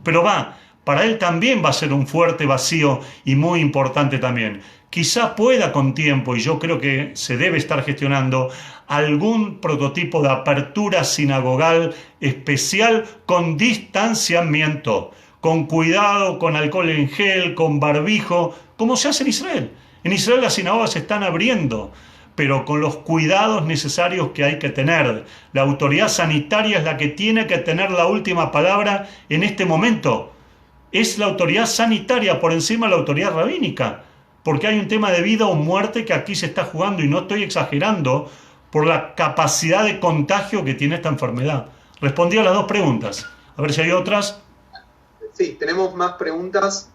pero va. Para él también va a ser un fuerte vacío y muy importante también. Quizá pueda con tiempo, y yo creo que se debe estar gestionando, algún prototipo de apertura sinagogal especial con distanciamiento, con cuidado, con alcohol en gel, con barbijo, como se hace en Israel. En Israel las sinagogas se están abriendo, pero con los cuidados necesarios que hay que tener. La autoridad sanitaria es la que tiene que tener la última palabra en este momento. Es la autoridad sanitaria por encima de la autoridad rabínica, porque hay un tema de vida o muerte que aquí se está jugando, y no estoy exagerando, por la capacidad de contagio que tiene esta enfermedad. Respondí a las dos preguntas. A ver si hay otras. Sí, tenemos más preguntas.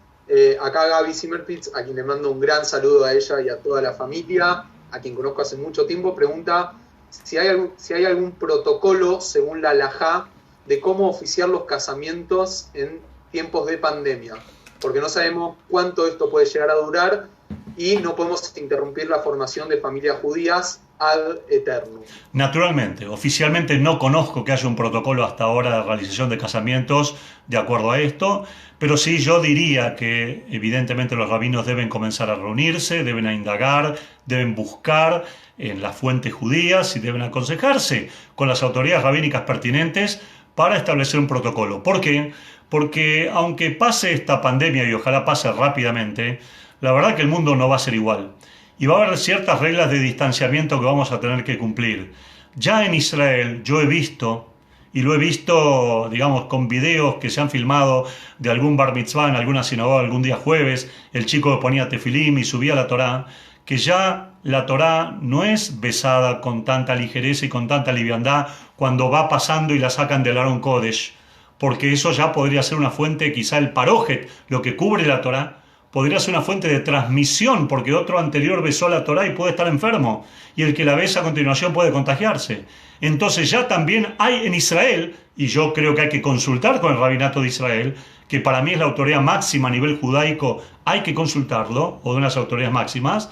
Acá Gaby Zimmerpitz, a quien le mando un gran saludo a ella y a toda la familia, a quien conozco hace mucho tiempo, pregunta si hay algún protocolo, según la halajá, de cómo oficiar los casamientos en tiempos de pandemia, porque no sabemos cuánto esto puede llegar a durar y no podemos interrumpir la formación de familias judías ad eternum. Naturalmente, oficialmente no conozco que haya un protocolo hasta ahora de realización de casamientos de acuerdo a esto, pero sí yo diría que evidentemente los rabinos deben comenzar a reunirse, deben a indagar, deben buscar en las fuentes judías y deben aconsejarse con las autoridades rabínicas pertinentes para establecer un protocolo. ¿Por qué? Porque aunque pase esta pandemia, y ojalá pase rápidamente, la verdad que el mundo no va a ser igual. Y va a haber ciertas reglas de distanciamiento que vamos a tener que cumplir. Ya en Israel yo he visto, y lo he visto, digamos, con videos que se han filmado de algún bar mitzvah en alguna sinagoga algún día jueves, el chico que ponía tefilim y subía la Torá, que ya la Torá no es besada con tanta ligereza y con tanta liviandad cuando va pasando y la sacan del Aron Kodesh, porque eso ya podría ser una fuente, quizá el parójet, lo que cubre la Torá, podría ser una fuente de transmisión, porque otro anterior besó la Torá y puede estar enfermo, y el que la besa a continuación puede contagiarse. Entonces ya también hay en Israel, y yo creo que hay que consultar con el rabinato de Israel, que para mí es la autoridad máxima a nivel judaico, hay que consultarlo, o de unas autoridades máximas,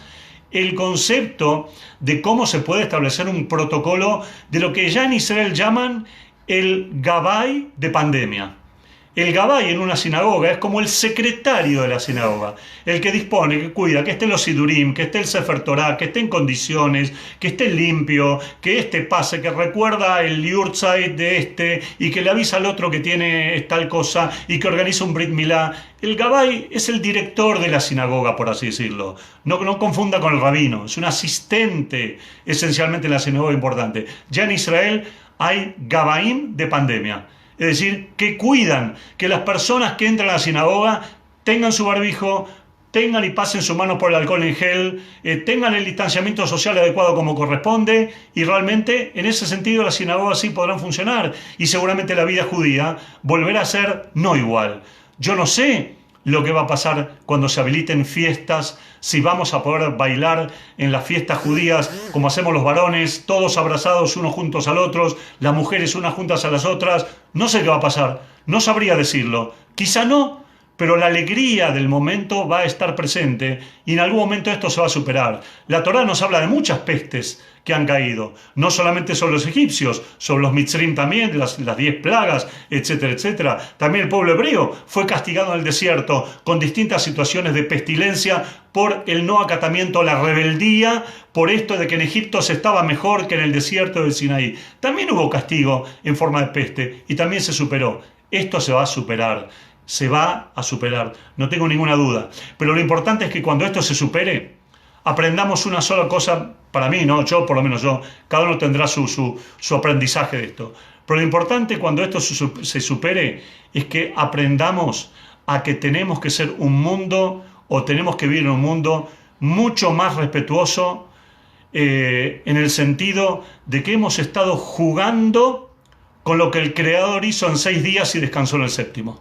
el concepto de cómo se puede establecer un protocolo de lo que ya en Israel llaman el gabay de pandemia. El gabay en una sinagoga es como el secretario de la sinagoga, el que dispone, que cuida, que esté los sidurim, que esté el Sefer Torah, que esté en condiciones, que esté limpio, que pase, que recuerda el yurtzeit de y que le avisa al otro que tiene tal cosa y que organiza un Brit Milá. El gabay es el director de la sinagoga, por así decirlo. No confunda con el rabino, es un asistente esencialmente en la sinagoga importante. Ya en Israel hay gabaim de pandemia. Es decir, que cuidan que las personas que entran a la sinagoga tengan su barbijo, tengan y pasen su mano por el alcohol en gel, tengan el distanciamiento social adecuado como corresponde, y realmente en ese sentido las sinagogas sí podrán funcionar y seguramente la vida judía volverá a ser no igual. Yo no sé lo que va a pasar cuando se habiliten fiestas, si vamos a poder bailar en las fiestas judías como hacemos los varones, todos abrazados unos juntos al otro, las mujeres unas juntas a las otras. No sé qué va a pasar, no sabría decirlo, quizá no, pero la alegría del momento va a estar presente y en algún momento esto se va a superar. La Torá nos habla de muchas pestes que han caído, no solamente sobre los egipcios, sobre los mitzrim también, las 10 plagas, etcétera, etcétera. También el pueblo hebreo fue castigado en el desierto con distintas situaciones de pestilencia por el no acatamiento, la rebeldía, por esto de que en Egipto se estaba mejor que en el desierto del Sinaí. También hubo castigo en forma de peste y también se superó. Esto se va a superar. se va a superar, no tengo ninguna duda. Pero lo importante es que cuando esto se supere, aprendamos una sola cosa, para mí, ¿no? Yo, por lo menos yo, cada uno tendrá su aprendizaje de esto. Pero lo importante cuando esto se supere es que aprendamos a que tenemos que ser un mundo, o tenemos que vivir en un mundo mucho más respetuoso, en el sentido de que hemos estado jugando con lo que el Creador hizo en 6 días y descansó en el séptimo.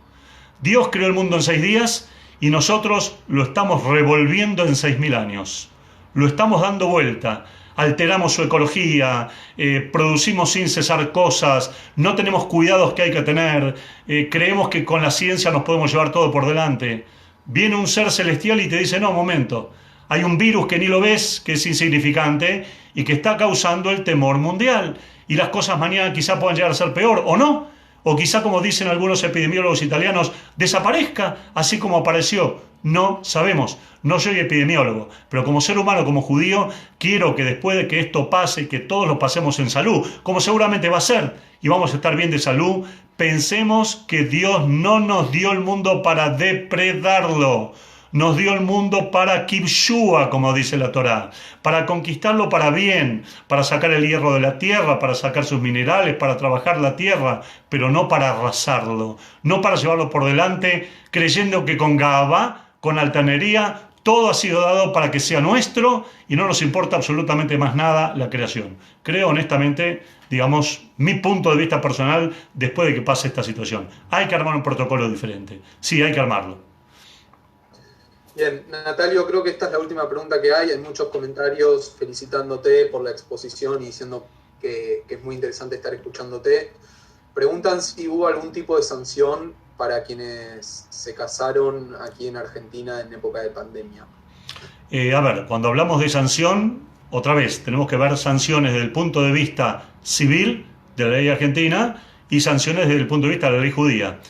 Dios creó el mundo en 6 días y nosotros lo estamos revolviendo en 6.000 años. Lo estamos dando vuelta. Alteramos su ecología, producimos sin cesar cosas, no tenemos cuidados que hay que tener, creemos que con la ciencia nos podemos llevar todo por delante. Viene un ser celestial y te dice, no, momento, hay un virus que ni lo ves, que es insignificante y que está causando el temor mundial. Y las cosas mañana quizá puedan llegar a ser peor, o no. O quizá, como dicen algunos epidemiólogos italianos, desaparezca así como apareció. No sabemos. No soy epidemiólogo, pero como ser humano, como judío, quiero que después de que esto pase, que todos lo pasemos en salud, como seguramente va a ser, y vamos a estar bien de salud, pensemos que Dios no nos dio el mundo para depredarlo. Nos dio el mundo para kibshua, como dice la Torá, para conquistarlo para bien, para sacar el hierro de la tierra, para sacar sus minerales, para trabajar la tierra, pero no para arrasarlo, no para llevarlo por delante, creyendo que con Gaabá, con altanería, todo ha sido dado para que sea nuestro y no nos importa absolutamente más nada la creación. Creo honestamente, digamos, mi punto de vista personal después de que pase esta situación. Hay que armar un protocolo diferente. Sí, hay que armarlo. Bien, Natalio, creo que esta es la última pregunta que hay. Hay muchos comentarios felicitándote por la exposición y diciendo que es muy interesante estar escuchándote. Preguntan si hubo algún tipo de sanción para quienes se casaron aquí en Argentina en época de pandemia. A ver, cuando hablamos de sanción, otra vez, tenemos que ver sanciones desde el punto de vista civil de la ley argentina y sanciones desde el punto de vista de la ley judía.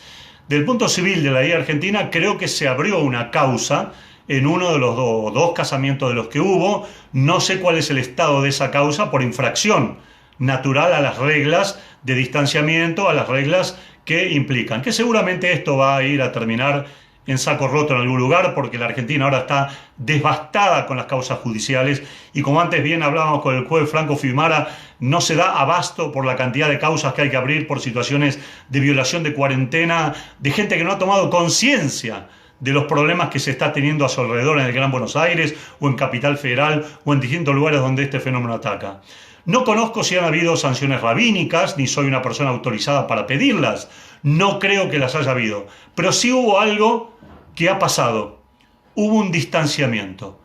Del punto civil de la ley argentina, creo que se abrió una causa en uno de los dos casamientos de los que hubo. No sé cuál es el estado de esa causa por infracción natural a las reglas de distanciamiento, a las reglas que implican. Que seguramente esto va a ir a terminar en saco roto en algún lugar, porque la Argentina ahora está devastada con las causas judiciales y, como antes bien hablábamos con el juez Franco Fimara, no se da abasto por la cantidad de causas que hay que abrir por situaciones de violación de cuarentena, de gente que no ha tomado conciencia de los problemas que se está teniendo a su alrededor en el Gran Buenos Aires o en Capital Federal o en distintos lugares donde este fenómeno ataca. No conozco si han habido sanciones rabínicas, ni soy una persona autorizada para pedirlas. No creo que las haya habido. Pero sí hubo algo que ha pasado. Hubo un distanciamiento.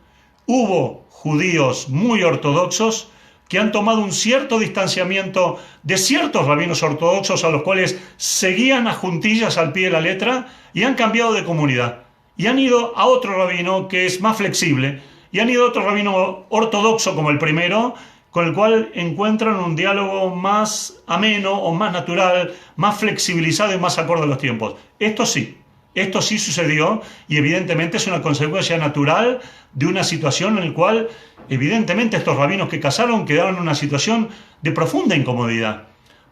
Hubo judíos muy ortodoxos que han tomado un cierto distanciamiento de ciertos rabinos ortodoxos a los cuales seguían a juntillas al pie de la letra y han cambiado de comunidad. Y han ido a otro rabino que es más flexible. Y han ido a otro rabino ortodoxo como el primero, con el cual encuentran un diálogo más ameno o más natural, más flexibilizado y más acorde a los tiempos. Esto sí sucedió y evidentemente es una consecuencia natural de una situación en la cual evidentemente estos rabinos que casaron quedaron en una situación de profunda incomodidad,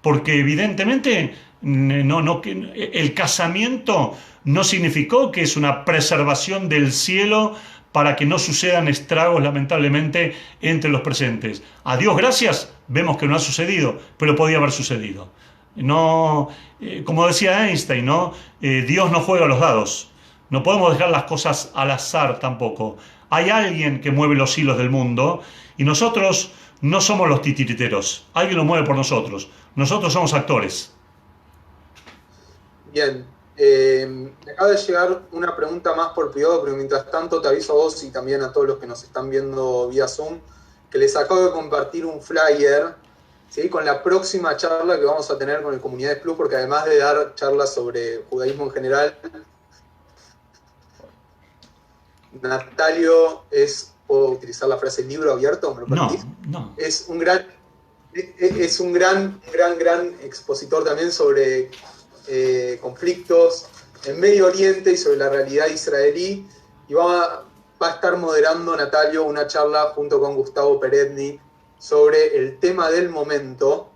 porque evidentemente el casamiento no significó que es una preservación del cielo para que no sucedan estragos, lamentablemente, entre los presentes. A Dios gracias, vemos que no ha sucedido, pero podía haber sucedido. No, como decía Einstein, ¿no? Dios no juega a los dados. No podemos dejar las cosas al azar tampoco. Hay alguien que mueve los hilos del mundo y nosotros no somos los titiriteros. Alguien lo mueve por nosotros. Nosotros somos actores. Bien. Me acaba de llegar una pregunta más por privado, pero mientras tanto te aviso a vos y también a todos los que nos están viendo vía Zoom que les acabo de compartir un flyer, ¿sí?, con la próxima charla que vamos a tener con el Comunidades Plus, porque además de dar charlas sobre judaísmo en general, Natalio ¿puedo utilizar la frase libro abierto? ¿Me lo permitís? No. Es un gran expositor también sobre conflictos en Medio Oriente y sobre la realidad israelí, y va a estar moderando Natalio una charla junto con Gustavo Perednik sobre el tema del momento,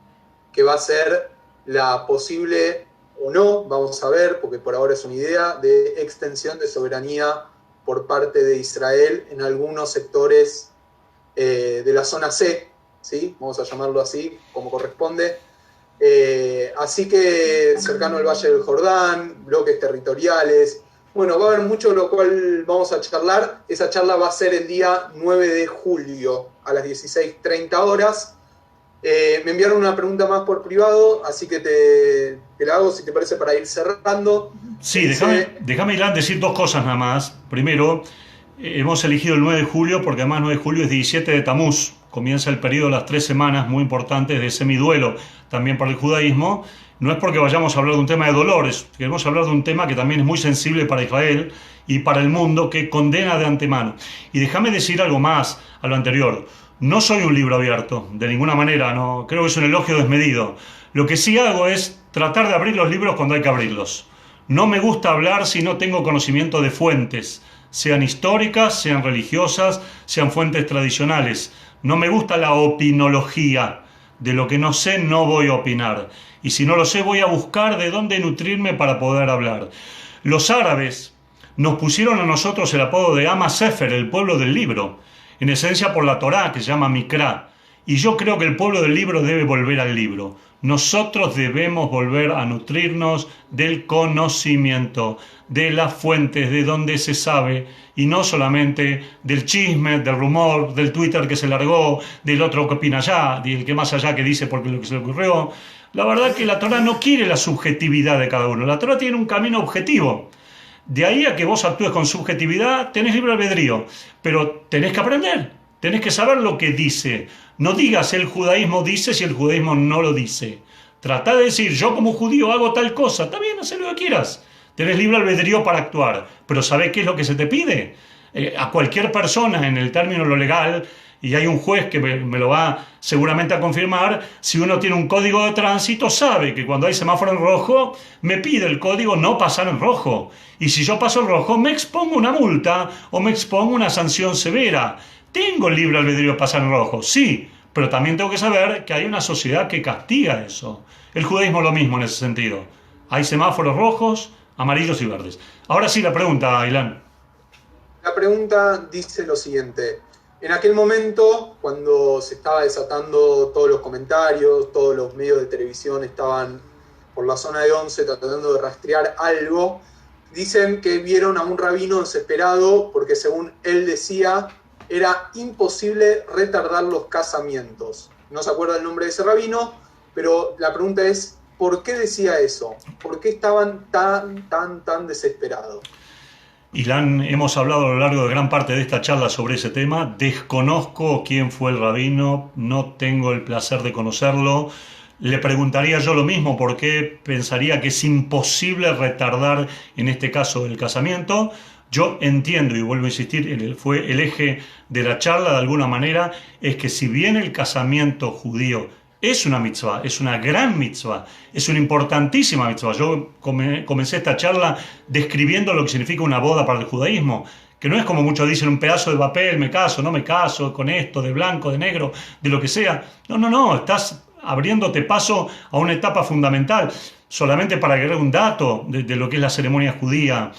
que va a ser la posible o no, vamos a ver, porque por ahora es una idea, de extensión de soberanía por parte de Israel en algunos sectores de la zona C, ¿sí? Vamos a llamarlo así, como corresponde. Así que cercano al Valle del Jordán, bloques territoriales. Bueno, va a haber mucho de lo cual vamos a charlar. Esa charla va a ser el día 9 de julio a las 16:30 horas. Me enviaron una pregunta más por privado, así que te la hago, si te parece, para ir cerrando. Sí, déjame, Ilan, decir dos cosas nada más. Primero, hemos elegido el 9 de julio porque además 9 de julio es 17 de Tamuz. Comienza el periodo de las 3 semanas muy importantes de semiduelo también para el judaísmo. No es porque vayamos a hablar de un tema de dolores, queremos hablar de un tema que también es muy sensible para Israel y para el mundo, que condena de antemano. Y déjame decir algo más a lo anterior. No soy un libro abierto, de ninguna manera, no creo que es un elogio desmedido. Lo que sí hago es tratar de abrir los libros cuando hay que abrirlos. No me gusta hablar si no tengo conocimiento de fuentes, sean históricas, sean religiosas, sean fuentes tradicionales. No me gusta la opinología. De lo que no sé no voy a opinar. Y si no lo sé voy a buscar de dónde nutrirme para poder hablar. Los árabes nos pusieron a nosotros el apodo de Am HaSefer, el pueblo del libro. En esencia por la Torá, que se llama Mikra. Y yo creo que el pueblo del libro debe volver al libro. Nosotros debemos volver a nutrirnos del conocimiento, de las fuentes, de donde se sabe, y no solamente del chisme, del rumor, del Twitter que se largó, del otro que opina allá, del que más allá que dice porque lo que se le ocurrió. La verdad que la Torá no quiere la subjetividad de cada uno. La Torá tiene un camino objetivo. De ahí a que vos actúes con subjetividad, tenés libre albedrío, pero tenés que aprender, tenés que saber lo que dice. No digas el judaísmo dice si el judaísmo no lo dice. Tratá de decir, yo como judío hago tal cosa, está bien, haz lo que quieras. Tenés libre albedrío para actuar, pero ¿sabés qué es lo que se te pide? A cualquier persona en el término lo legal, y hay un juez que me lo va seguramente a confirmar, si uno tiene un código de tránsito, sabe que cuando hay semáforo en rojo, me pide el código no pasar en rojo. Y si yo paso en rojo, me expongo una multa o me expongo una sanción severa. ¿Tengo libre albedrío de pasar en rojo? Sí, pero también tengo que saber que hay una sociedad que castiga eso. El judaísmo es lo mismo en ese sentido. Hay semáforos rojos, amarillos y verdes. Ahora sí la pregunta, Ilan. La pregunta dice lo siguiente. En aquel momento, cuando se estaba desatando todos los comentarios, todos los medios de televisión estaban por la zona de Once tratando de rastrear algo, dicen que vieron a un rabino desesperado porque, según él decía, era imposible retardar los casamientos. No se acuerda el nombre de ese rabino, pero la pregunta es, ¿por qué decía eso? ¿Por qué estaban tan desesperados? Ilan, hemos hablado a lo largo de gran parte de esta charla sobre ese tema. Desconozco quién fue el rabino, no tengo el placer de conocerlo. Le preguntaría yo lo mismo, ¿por qué pensaría que es imposible retardar, en este caso, el casamiento? Yo entiendo, y vuelvo a insistir, fue el eje de la charla de alguna manera, es que si bien el casamiento judío es una mitzvah, es una gran mitzvah, es una importantísima mitzvah. Yo comencé esta charla describiendo lo que significa una boda para el judaísmo, que no es como muchos dicen un pedazo de papel, me caso, no me caso, con esto, de blanco, de negro, de lo que sea. No, estás abriéndote paso a una etapa fundamental. Solamente para agregar un dato de lo que es la ceremonia judía,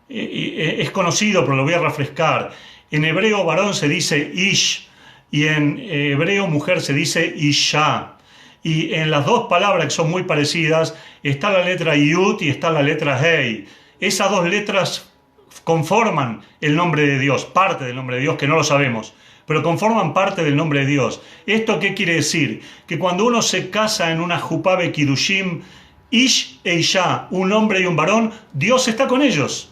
es conocido, pero lo voy a refrescar. En hebreo varón se dice ish, y en hebreo mujer se dice isha. Y en las dos palabras que son muy parecidas está la letra yud y está la letra hei. Esas dos letras conforman el nombre de Dios, parte del nombre de Dios, que no lo sabemos, pero conforman parte del nombre de Dios. ¿Esto qué quiere decir? Que cuando uno se casa en una jupá bekidushim, ish e isha, un hombre y un varón, Dios está con ellos.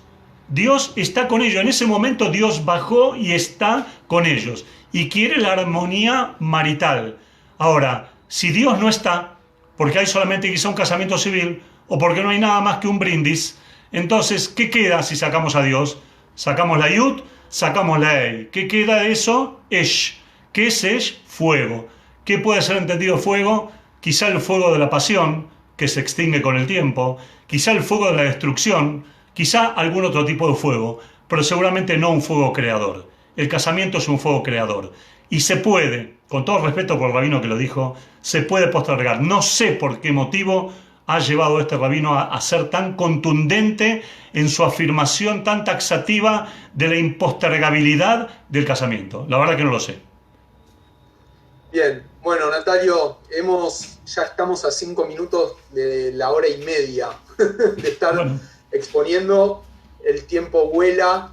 Dios está con ellos. En ese momento Dios bajó y está con ellos. Y quiere la armonía marital. Ahora, si Dios no está, porque hay solamente quizá un casamiento civil, o porque no hay nada más que un brindis, entonces, ¿qué queda si sacamos a Dios? Sacamos la yud, sacamos la ei. ¿Qué queda de eso? Esh. ¿Qué es esh? Fuego. ¿Qué puede ser entendido fuego? Quizá el fuego de la pasión, que se extingue con el tiempo, quizá el fuego de la destrucción, quizá algún otro tipo de fuego, pero seguramente no un fuego creador. El casamiento es un fuego creador. Y se puede, con todo respeto por el rabino que lo dijo, se puede postergar. No sé por qué motivo ha llevado este rabino a ser tan contundente en su afirmación tan taxativa de la impostergabilidad del casamiento? La verdad que no lo sé. Bien, bueno, Natalio, ya estamos a 5 minutos de la hora y media de estar exponiendo. El tiempo vuela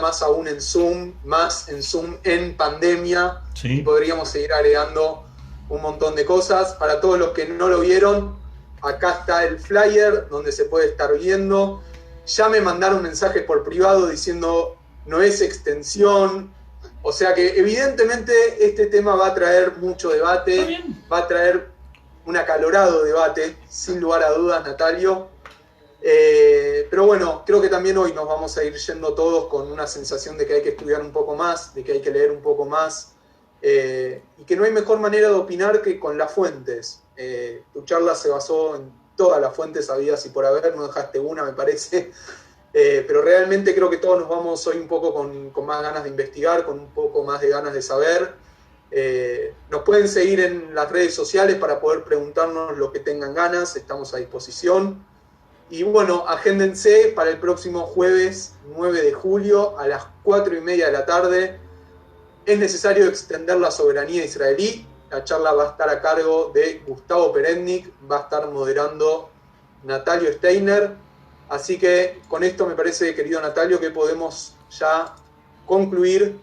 más aún en Zoom, más en Zoom en pandemia. Sí. Y podríamos seguir agregando un montón de cosas. Para todos los que no lo vieron, acá está el flyer donde se puede estar viendo. Ya me mandaron mensajes por privado diciendo no es extensión. O sea que evidentemente este tema va a traer mucho debate, va a traer un acalorado debate, sin lugar a dudas, Natalio. Pero bueno, creo que también hoy nos vamos a ir yendo todos con una sensación de que hay que estudiar un poco más, de que hay que leer un poco más, y que no hay mejor manera de opinar que con las fuentes. Tu charla se basó en todas las fuentes habidas y por haber, no dejaste una, me parece. Pero realmente creo que todos nos vamos hoy un poco con más ganas de investigar, con un poco más de ganas de saber. Nos pueden seguir en las redes sociales para poder preguntarnos lo que tengan ganas, estamos a disposición. Y bueno, agéndense para el próximo jueves 9 de julio a las 4:30 de la tarde. Es necesario extender la soberanía israelí. La charla va a estar a cargo de Gustavo Perednik, va a estar moderando Natalio Steiner. Así que con esto me parece, querido Natalio, que podemos ya concluir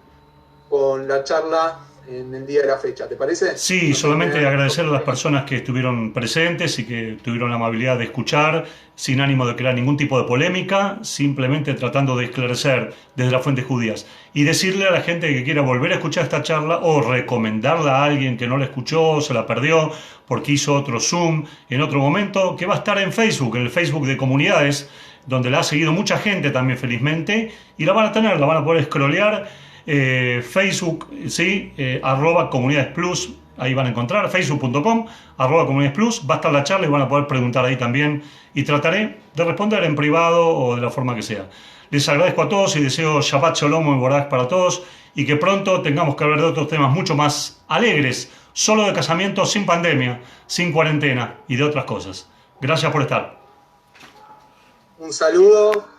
con la charla en el día de la fecha. ¿Te parece? Sí, solamente agradecer a las personas que estuvieron presentes y que tuvieron la amabilidad de escuchar, sin ánimo de crear ningún tipo de polémica, simplemente tratando de esclarecer desde las fuentes judías. Y decirle a la gente que quiera volver a escuchar esta charla o recomendarla a alguien que no la escuchó, se la perdió, porque hizo otro Zoom en otro momento, que va a estar en Facebook, en el Facebook de Comunidades, donde la ha seguido mucha gente también felizmente, y la van a tener, la van a poder scrollear. Facebook, sí, @Comunidades Plus, ahí van a encontrar, facebook.com, @Comunidades Plus, va a estar la charla y van a poder preguntar ahí también y trataré de responder en privado o de la forma que sea. Les agradezco a todos y deseo Shabbat Shalom y Borak para todos y que pronto tengamos que hablar de otros temas mucho más alegres, solo de casamiento, sin pandemia, sin cuarentena y de otras cosas. Gracias por estar. Un saludo.